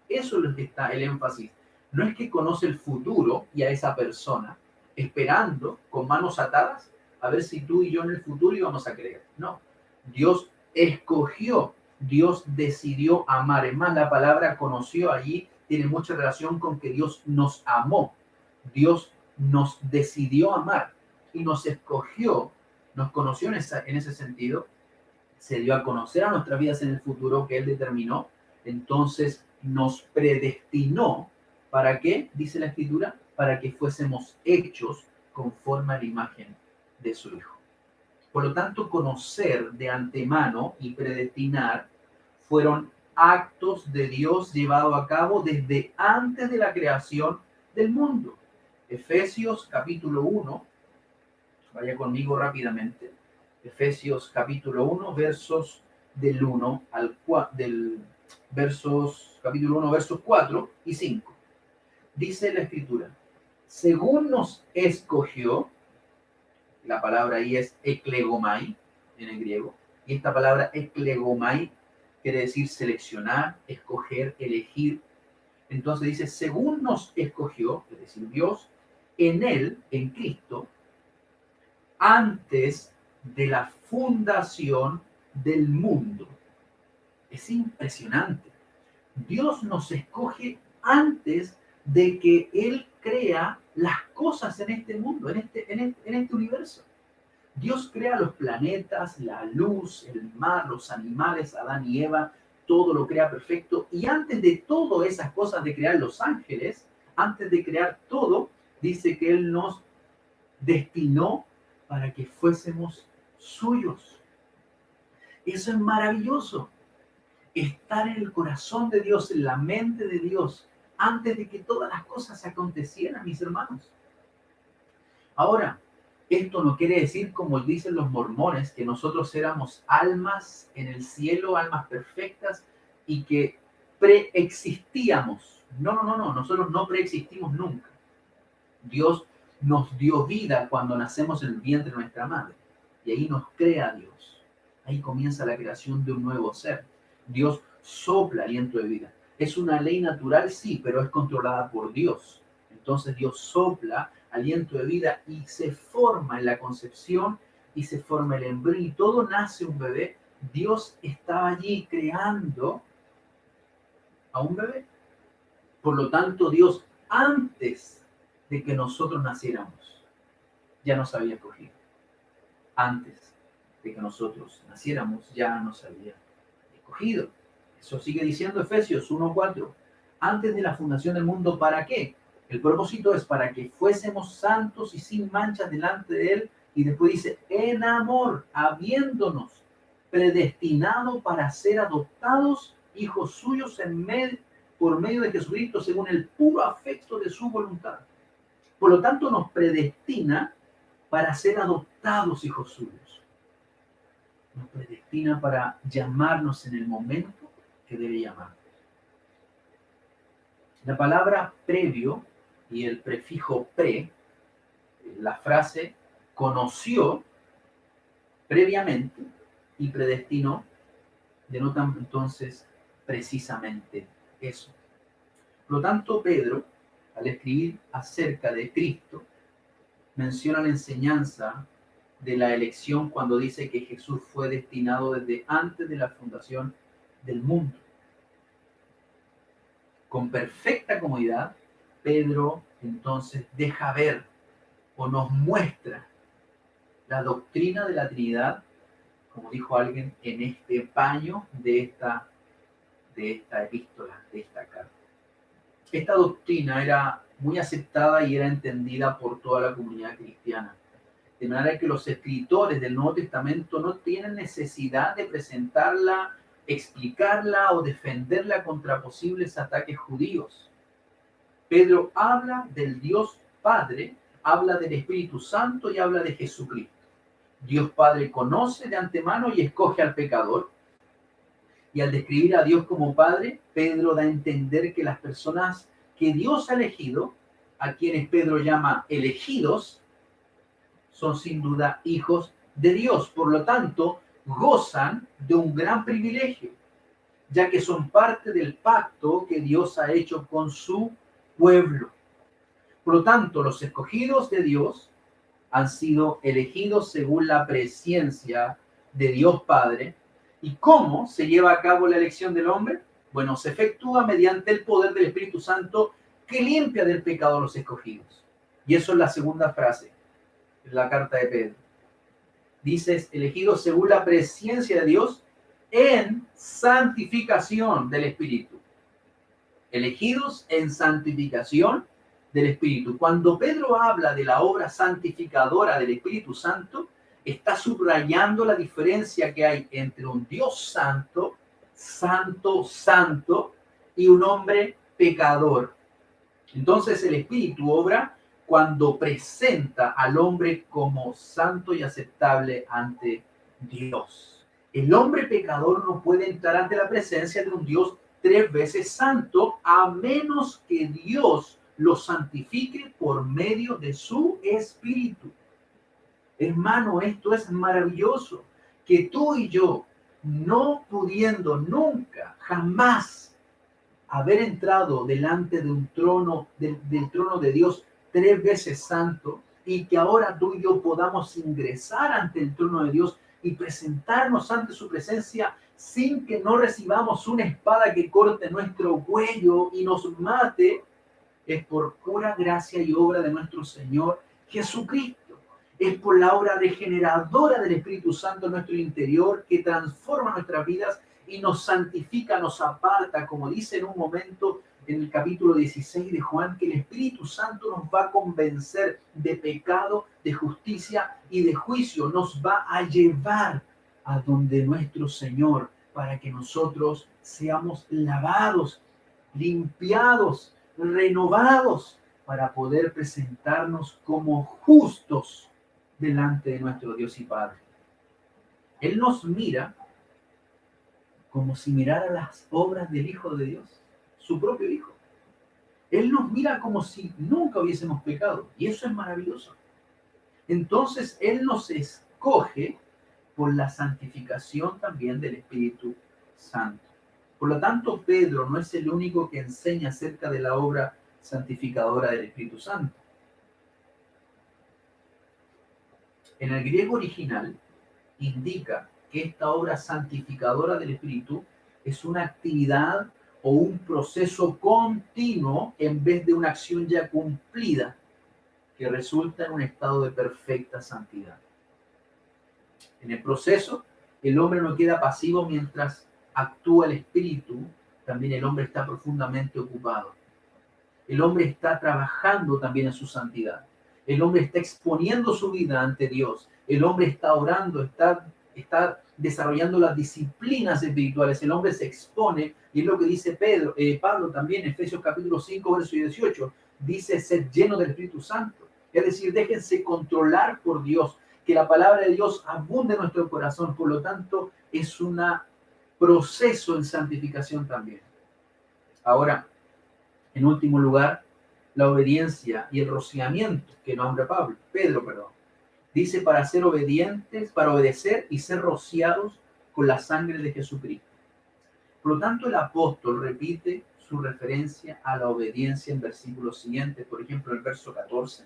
Eso es lo que está el énfasis. No es que conoce el futuro y a esa persona, esperando con manos atadas a ver si tú y yo en el futuro íbamos a creer. No, Dios escogió, Dios decidió amar. Es más, la palabra conoció allí tiene mucha relación con que Dios nos amó. Dios nos decidió amar y nos escogió, nos conoció en ese sentido, se dio a conocer a nuestras vidas en el futuro que Él determinó, entonces nos predestinó. ¿Para qué? Dice la Escritura, para que fuésemos hechos conforme a la imagen de su Hijo. Por lo tanto, conocer de antemano y predestinar fueron actos de Dios llevados a cabo desde antes de la creación del mundo. Efesios capítulo 1, vaya conmigo rápidamente. Efesios capítulo 1, versos del 1 al 4, capítulo 1, versos 4 y 5. Dice la Escritura, según nos escogió, la palabra ahí es eklegomai en el griego, y esta palabra eklegomai quiere decir seleccionar, escoger, elegir. Entonces dice, según nos escogió, es decir, Dios, en Él, en Cristo, antes de la fundación del mundo. Es impresionante. Dios nos escoge antes de que Él crea las cosas en este mundo, en este universo. Dios crea los planetas, la luz, el mar, los animales, Adán y Eva, todo lo crea perfecto. Y antes de todas esas cosas de crear los ángeles, antes de crear todo, dice que Él nos destinó para que fuésemos suyos. Eso es maravilloso. Estar en el corazón de Dios, en la mente de Dios, antes de que todas las cosas acontecieran, mis hermanos. Ahora, esto no quiere decir, como dicen los mormones, que nosotros éramos almas en el cielo, almas perfectas, y que preexistíamos. No, nosotros no preexistimos nunca. Dios nos dio vida cuando nacemos en el vientre de nuestra madre, y ahí nos crea Dios. Ahí comienza la creación de un nuevo ser. Dios sopla aliento de vida. Es una ley natural, sí, pero es controlada por Dios. Entonces Dios sopla aliento de vida y se forma en la concepción y se forma el embrión y todo nace un bebé. Dios estaba allí creando a un bebé. Por lo tanto, Dios, antes de que nosotros naciéramos, ya nos había escogido. Antes de que nosotros naciéramos, ya nos había escogido. Eso sigue diciendo Efesios 1:4. Antes de la fundación del mundo, ¿para qué? El propósito es para que fuésemos santos y sin manchas delante de Él. Y después dice, en amor, habiéndonos predestinado para ser adoptados hijos suyos por medio de Jesucristo, según el puro afecto de su voluntad. Por lo tanto, nos predestina para ser adoptados hijos suyos. Nos predestina para llamarnos en el momento que debe llamar. La palabra previo y el prefijo pre, la frase conoció previamente y predestinó, denotan entonces precisamente eso. Por lo tanto, Pedro, al escribir acerca de Cristo, menciona la enseñanza de la elección cuando dice que Jesús fue destinado desde antes de la fundación del mundo. Con perfecta comodidad, Pedro entonces deja ver o nos muestra la doctrina de la Trinidad, como dijo alguien, en este paño de esta epístola, de esta carta. Esta doctrina era muy aceptada y era entendida por toda la comunidad cristiana. De manera que los escritores del Nuevo Testamento no tienen necesidad de presentarla, explicarla o defenderla contra posibles ataques judíos. Pedro habla del Dios Padre, habla del Espíritu Santo y habla de Jesucristo. Dios Padre conoce de antemano y escoge al pecador. Y al describir a Dios como Padre, Pedro da a entender que las personas que Dios ha elegido, a quienes Pedro llama elegidos, son sin duda hijos de Dios. Por lo tanto, gozan de un gran privilegio. ya que son parte del pacto que Dios ha hecho con su pueblo. Por lo tanto, los escogidos de Dios han sido elegidos según la presciencia de Dios Padre. ¿Y cómo se lleva a cabo la elección del hombre? Bueno, se efectúa mediante el poder del Espíritu Santo que limpia del pecado a los escogidos. Y eso es la segunda frase en la carta de Pedro. Dices, elegidos según la presciencia de Dios en santificación del Espíritu. Elegidos en santificación del Espíritu. Cuando Pedro habla de la obra santificadora del Espíritu Santo, está subrayando la diferencia que hay entre un Dios santo, santo, santo, y un hombre pecador. Entonces el Espíritu obra cuando presenta al hombre como santo y aceptable ante Dios. El hombre pecador no puede entrar ante la presencia de un Dios 3 veces santo, a menos que Dios lo santifique por medio de su Espíritu. Hermano, esto es maravilloso, que tú y yo, no pudiendo nunca, jamás haber entrado delante de un trono, del trono de Dios 3 veces santo, y que ahora tú y yo podamos ingresar ante el trono de Dios y presentarnos ante su presencia sin que no recibamos una espada que corte nuestro cuello y nos mate, es por pura gracia y obra de nuestro Señor Jesucristo. Es por la obra regeneradora del Espíritu Santo en nuestro interior que transforma nuestras vidas y nos santifica, nos aparta, como dice en un momento en el capítulo 16 de Juan, que el Espíritu Santo nos va a convencer de pecado, de justicia y de juicio. Nos va a llevar a donde nuestro Señor, para que nosotros seamos lavados, limpiados, renovados, para poder presentarnos como justos delante de nuestro Dios y Padre. Él nos mira como si mirara las obras del Hijo de Dios, su propio Hijo. Él nos mira como si nunca hubiésemos pecado, y eso es maravilloso. Entonces, Él nos escoge por la santificación también del Espíritu Santo. Por lo tanto, Pedro no es el único que enseña acerca de la obra santificadora del Espíritu Santo. En el griego original indica que esta obra santificadora del Espíritu es una actividad o un proceso continuo en vez de una acción ya cumplida que resulta en un estado de perfecta santidad. En el proceso, el hombre no queda pasivo mientras actúa el Espíritu, también el hombre está profundamente ocupado. El hombre está trabajando también en su santidad. El hombre está exponiendo su vida ante Dios. El hombre está orando, está desarrollando las disciplinas espirituales. El hombre se expone, y es lo que dice Pablo también en Efesios capítulo 5, verso 18. Dice ser lleno del Espíritu Santo. Es decir, déjense controlar por Dios, que la palabra de Dios abunde en nuestro corazón. Por lo tanto, es un proceso en santificación también. Ahora, en último lugar, la obediencia y el rociamiento que nombra Pedro, dice para ser obedientes, para obedecer y ser rociados con la sangre de Jesucristo. Por lo tanto, el apóstol repite su referencia a la obediencia en versículos siguientes. Por ejemplo, el verso 14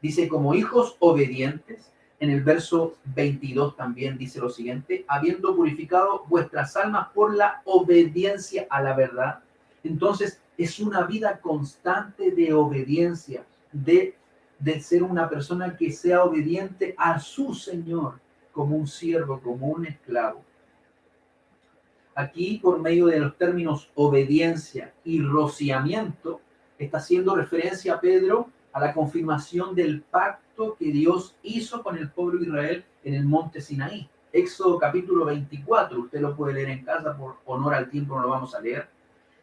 dice, como hijos obedientes. En el verso 22 también dice lo siguiente, habiendo purificado vuestras almas por la obediencia a la verdad. Entonces, es una vida constante de obediencia, de ser una persona que sea obediente a su Señor, como un siervo, como un esclavo. Aquí, por medio de los términos obediencia y rociamiento, está haciendo referencia a Pedro a la confirmación del pacto que Dios hizo con el pueblo de Israel en el monte Sinaí. Éxodo capítulo 24, usted lo puede leer en casa, por honor al tiempo no lo vamos a leer.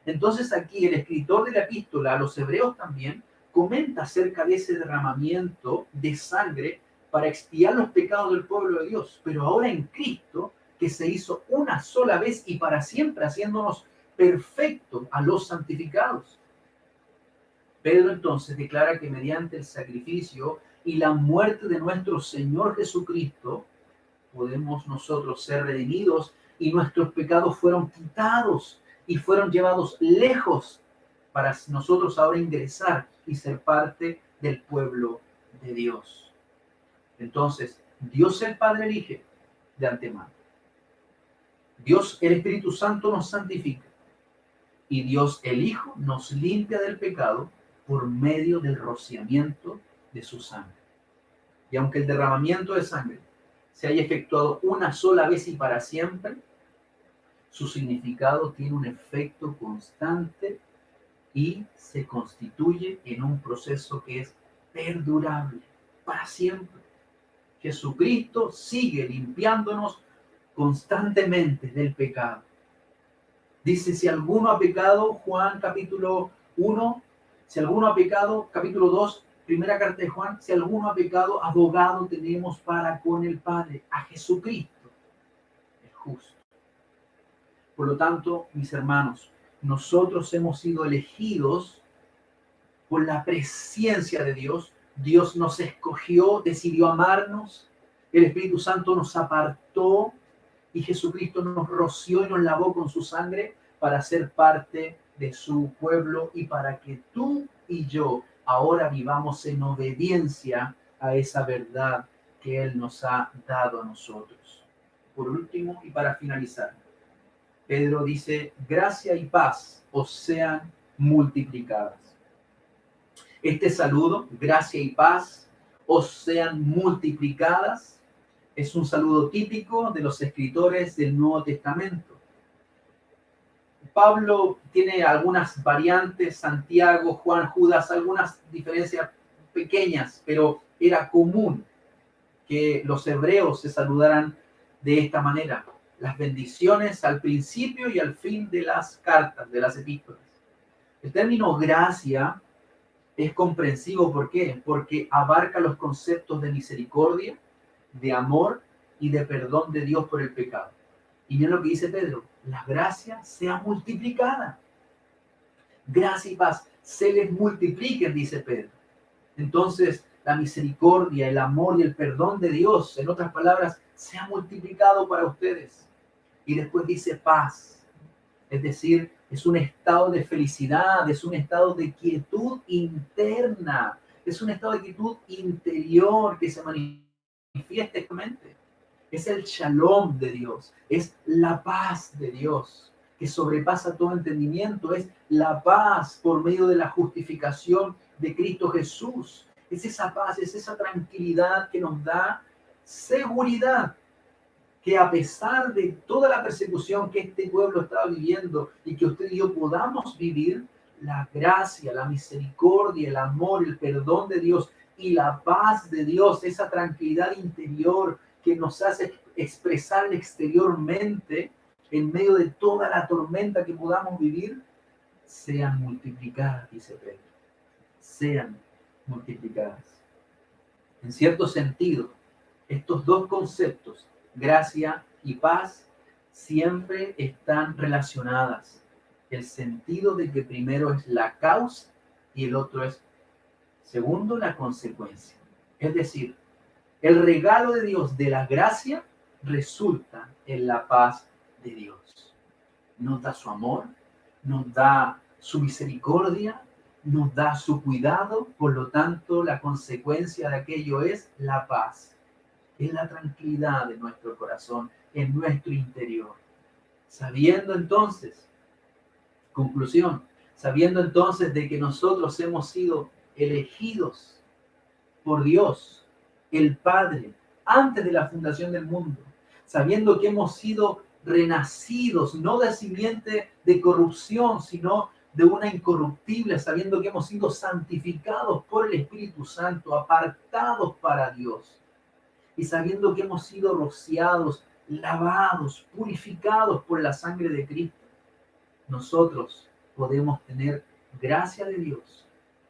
Entonces aquí el escritor de la epístola a los hebreos también comenta acerca de ese derramamiento de sangre para expiar los pecados del pueblo de Dios, pero ahora en Cristo, que se hizo una sola vez y para siempre, haciéndonos perfectos a los santificados. Pedro entonces declara que mediante el sacrificio y la muerte de nuestro Señor Jesucristo, podemos nosotros ser redimidos y nuestros pecados fueron quitados y fueron llevados lejos para nosotros ahora ingresar y ser parte del pueblo de Dios. Entonces, Dios el Padre elige de antemano. Dios el Espíritu Santo nos santifica. Y Dios el Hijo nos limpia del pecado por medio del rociamiento de su sangre. Y aunque el derramamiento de sangre se haya efectuado una sola vez y para siempre, su significado tiene un efecto constante y se constituye en un proceso que es perdurable para siempre. Jesucristo sigue limpiándonos constantemente del pecado. Dice, si alguno ha pecado, Juan capítulo 1, si alguno ha pecado, capítulo 2, primera carta de Juan, si alguno ha pecado, abogado tenemos para con el Padre, a Jesucristo, el justo. Por lo tanto, mis hermanos, nosotros hemos sido elegidos por la presencia de Dios. Dios nos escogió, decidió amarnos, el Espíritu Santo nos apartó y Jesucristo nos roció y nos lavó con su sangre para ser parte de su pueblo y para que tú y yo ahora vivamos en obediencia a esa verdad que Él nos ha dado a nosotros. Por último y para finalizar, Pedro dice, gracia y paz os sean multiplicadas. Este saludo, gracia y paz os sean multiplicadas, es un saludo típico de los escritores del Nuevo Testamento. Pablo tiene algunas variantes, Santiago, Juan, Judas, algunas diferencias pequeñas, pero era común que los hebreos se saludaran de esta manera. Las bendiciones al principio y al fin de las cartas, de las epístolas. El término gracia es comprensivo, ¿por qué? Porque abarca los conceptos de misericordia, de amor y de perdón de Dios por el pecado. Y miren lo que dice Pedro, la gracia sea multiplicada. Gracia y paz se les multipliquen, dice Pedro. Entonces, la misericordia, el amor y el perdón de Dios, en otras palabras, se ha multiplicado para ustedes. Y después dice paz, es decir, es un estado de felicidad, es un estado de quietud interna, es un estado de quietud interior que se manifiesta en la mente. Es el shalom de Dios, es la paz de Dios, que sobrepasa todo entendimiento, es la paz por medio de la justificación de Cristo Jesús. Es esa paz, es esa tranquilidad que nos da seguridad que a pesar de toda la persecución que este pueblo estaba viviendo y que usted y yo podamos vivir, la gracia, la misericordia, el amor, el perdón de Dios y la paz de Dios, esa tranquilidad interior que nos hace expresar exteriormente en medio de toda la tormenta que podamos vivir, sean multiplicadas, dice Pedro, sean multiplicadas. En cierto sentido, estos dos conceptos, gracia y paz, siempre están relacionadas. El sentido de que primero es la causa y el otro es, segundo, la consecuencia. Es decir, el regalo de Dios de la gracia resulta en la paz de Dios. Nos da su amor, nos da su misericordia, nos da su cuidado, por lo tanto, la consecuencia de aquello es la paz. Es la tranquilidad de nuestro corazón, en nuestro interior. Sabiendo entonces, conclusión, sabiendo entonces de que nosotros hemos sido elegidos por Dios, el Padre, antes de la fundación del mundo, sabiendo que hemos sido renacidos, no de simiente de corrupción, sino de una incorruptible, sabiendo que hemos sido santificados por el Espíritu Santo, apartados para Dios, y sabiendo que hemos sido rociados, lavados, purificados por la sangre de Cristo, nosotros podemos tener gracia de Dios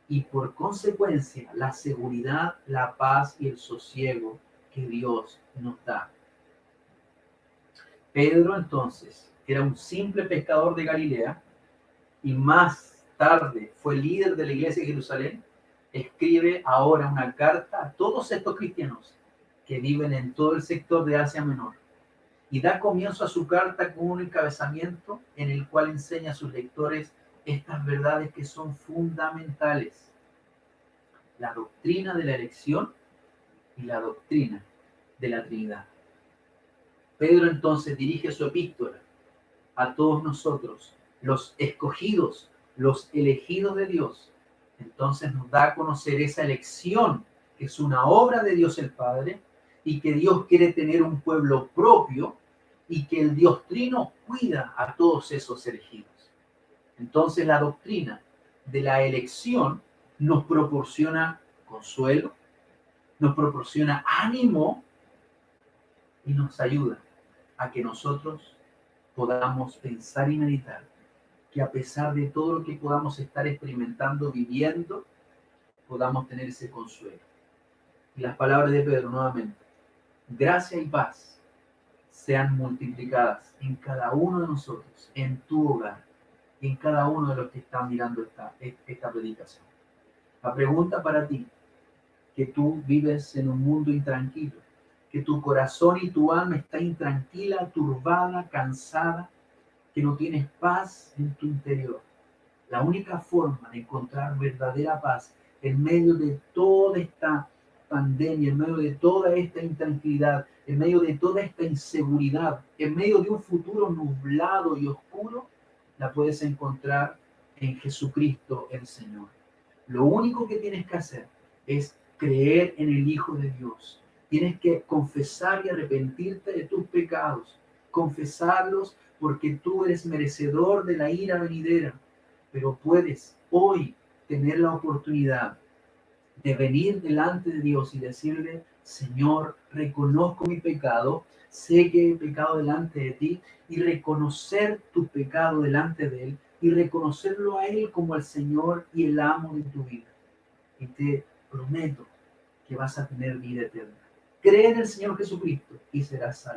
y por consecuencia la seguridad, la paz y el sosiego que Dios nos da. Pedro entonces, que era un simple pescador de Galilea y más tarde fue líder de la iglesia de Jerusalén, escribe ahora una carta a todos estos cristianos que viven en todo el sector de Asia Menor. y da comienzo a su carta con un encabezamiento en el cual enseña a sus lectores estas verdades que son fundamentales: la doctrina de la elección y la doctrina de la Trinidad. Pedro entonces dirige su epístola a todos nosotros, los escogidos, los elegidos de Dios. Entonces nos da a conocer esa elección, que es una obra de Dios el Padre, y que Dios quiere tener un pueblo propio, y que el Dios Trino cuida a todos esos elegidos. Entonces la doctrina de la elección nos proporciona consuelo, nos proporciona ánimo y nos ayuda a que nosotros podamos pensar y meditar que a pesar de todo lo que podamos estar experimentando, viviendo, podamos tener ese consuelo. Y las palabras de Pedro nuevamente: gracia y paz sean multiplicadas en cada uno de nosotros, en tu hogar, y en cada uno de los que están mirando esta predicación. La pregunta para ti: que tú vives en un mundo intranquilo, que tu corazón y tu alma está intranquila, turbada, cansada, que no tienes paz en tu interior. La única forma de encontrar verdadera paz en medio de toda esta pandemia, en medio de toda esta intranquilidad, en medio de toda esta inseguridad, en medio de un futuro nublado y oscuro, la puedes encontrar en Jesucristo el Señor. Lo único que tienes que hacer es creer en el Hijo de Dios. Tienes que confesar y arrepentirte de tus pecados, confesarlos, porque tú eres merecedor de la ira venidera. Pero puedes hoy tener la oportunidad de venir delante de Dios y decirle: Señor, reconozco mi pecado, sé que he pecado delante de ti, y reconocer tu pecado delante de Él, y reconocerlo a Él como el Señor y el amo de tu vida. Y te prometo que vas a tener vida eterna. Cree en el Señor Jesucristo y serás salvo.